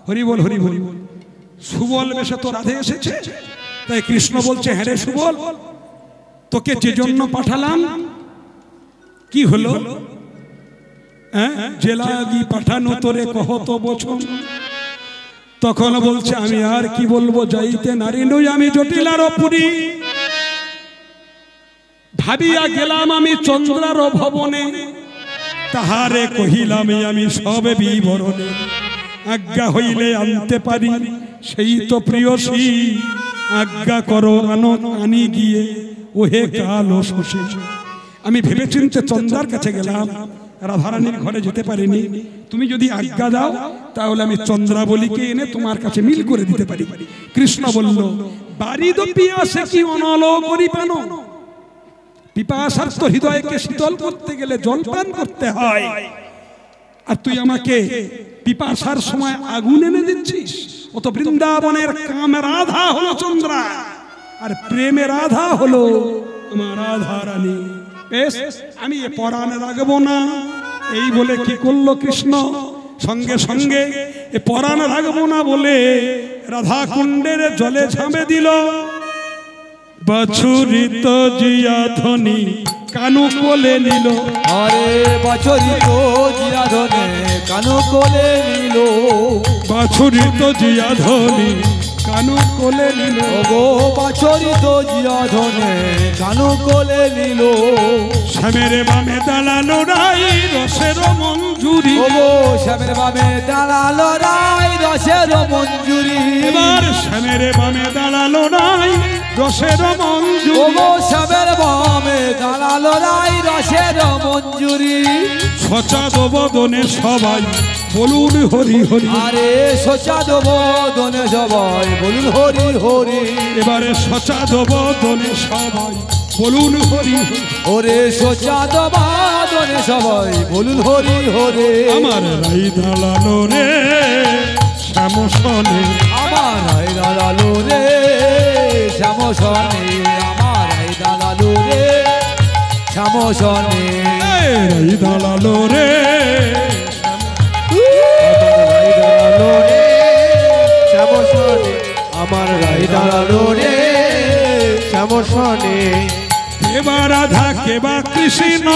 হরি বল হরি বল, সুবল বেশে তো রাধে এসেছে। তাই কৃষ্ণ বলছে, হ্যাঁ রে সুবল, তোকে যে জন্য পাঠালাম কি হলো? জেলাগি পাঠানো তোরে কহত বছর, তখন বলছে আমি আর কি বলবো, যাইতে নারী নই আমি জটিলার পুরী, ভাবিয়া গেলাম আমি চন্দ্রার ভবনে, তাহারে কহিলাম আমি সবে বিবরণে, আজ্ঞা হইলে আনতে পারি সেই তো প্রিয়সী, আজ্ঞা করো আনো আনি গিয়ে ওহে কালো শশী। আমি ভেবেচিন্তে চন্দ্রার কাছে গেলাম, রাধারানীর ঘরে যেতে পারিনি, তুমি যদি আজ্ঞা দাও তাহলে আমি চন্দ্রাবলীকে এনে তোমার কাছে মিল করে দিতে পারি। কৃষ্ণ বলল, বারিদ পিয়াসে কি অনল করি পান, পিপাসার্থ হৃদয়কে শীতল করতে গেলে জলপান করতে হয়, আর তুই আমাকে পিপাসার সময় আগুন এনে দিচ্ছিস। ও তো বৃন্দাবনের কামের রাধা হলো চন্দ্রা, আর প্রেমের রাধা হলো আমার রাধা রানী। বেশ, আমি এ পরাণে রাখবো না। এই বলে কি করলো কৃষ্ণ, সঙ্গে সঙ্গে এ পরাণে রাখবো না বলে রাধা কুণ্ডের জলে ঝাঁপে দিল। বাছুরিত জিয়া ধ্বনি কানু কোলে নিল, আরে বাছুরিত জিয়া ধ্বনি কানু কোলে নিল, বাছুরিত জিয়া ধ্বনি কানু কোলে নিল, ওগো বাছুরিত জিয়া ধ্বনি কানু কোলে নিল। শ্যামের বামে দাঁড়ালো রাই রসের মঞ্জুরি, ওগো শ্যামের বামে দাঁড়ালো রাই রসের মঞ্জুরি, এবার শ্যামের বামে দাঁড়ালো রাই রসের মঞ্জুরি, ওগো শ্যামের বামে দাঁড়ালো রাই রসের মঞ্জুরি। সচাদ বদনে সবাই বলুন হরি হরি, আরে সচাদ বদনে সবাই বলুন হরি হরি, এবারে সচাদ বদনে সবাই বলুন হরি হরি, ওরে সচাদ বদনে সবাই বলুন হরি হরি। আমার রাই দাঁড়ালো রে শ্যামসনে, আমার রাই দাঁড়ালো রে শ্যামসনে, আমার রাই দাঁড়ালো রে শ্যামসনে, রাই দাঁড়ালো রে আমার রাই দাঁড়ালো রে শ্যামসনে, কেবা রাধা কেবা কৃষ্ণ,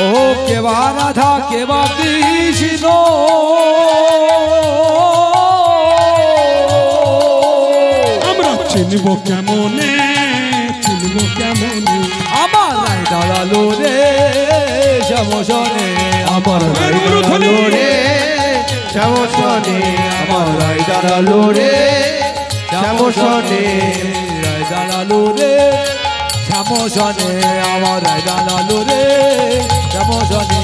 ও কেবা রাধা কেবা কৃষ্ণ, আমরা চিনব কেমনে, চিনব কেমনে, আমার রাই দাঁড়ালো রে শ্যামসনে, আমার রাই দাঁড়ালো রে শ্যামসনে, আমার রাই দাঁড়ালো রে শ্যামসনে, রাই দাঁড়ালো রে শ্যামসনে, আমার রাই দাঁড়ালো রে শ্যামসনে,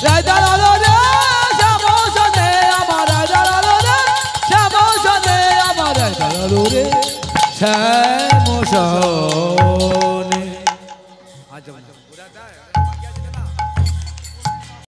রাই দাঁড়ালো রে শ্যামসনে, আমার রাই দাঁড়ালো রে শ্যামসনে, আমার রাই দাঁড়ালো রে শ্যামসনে।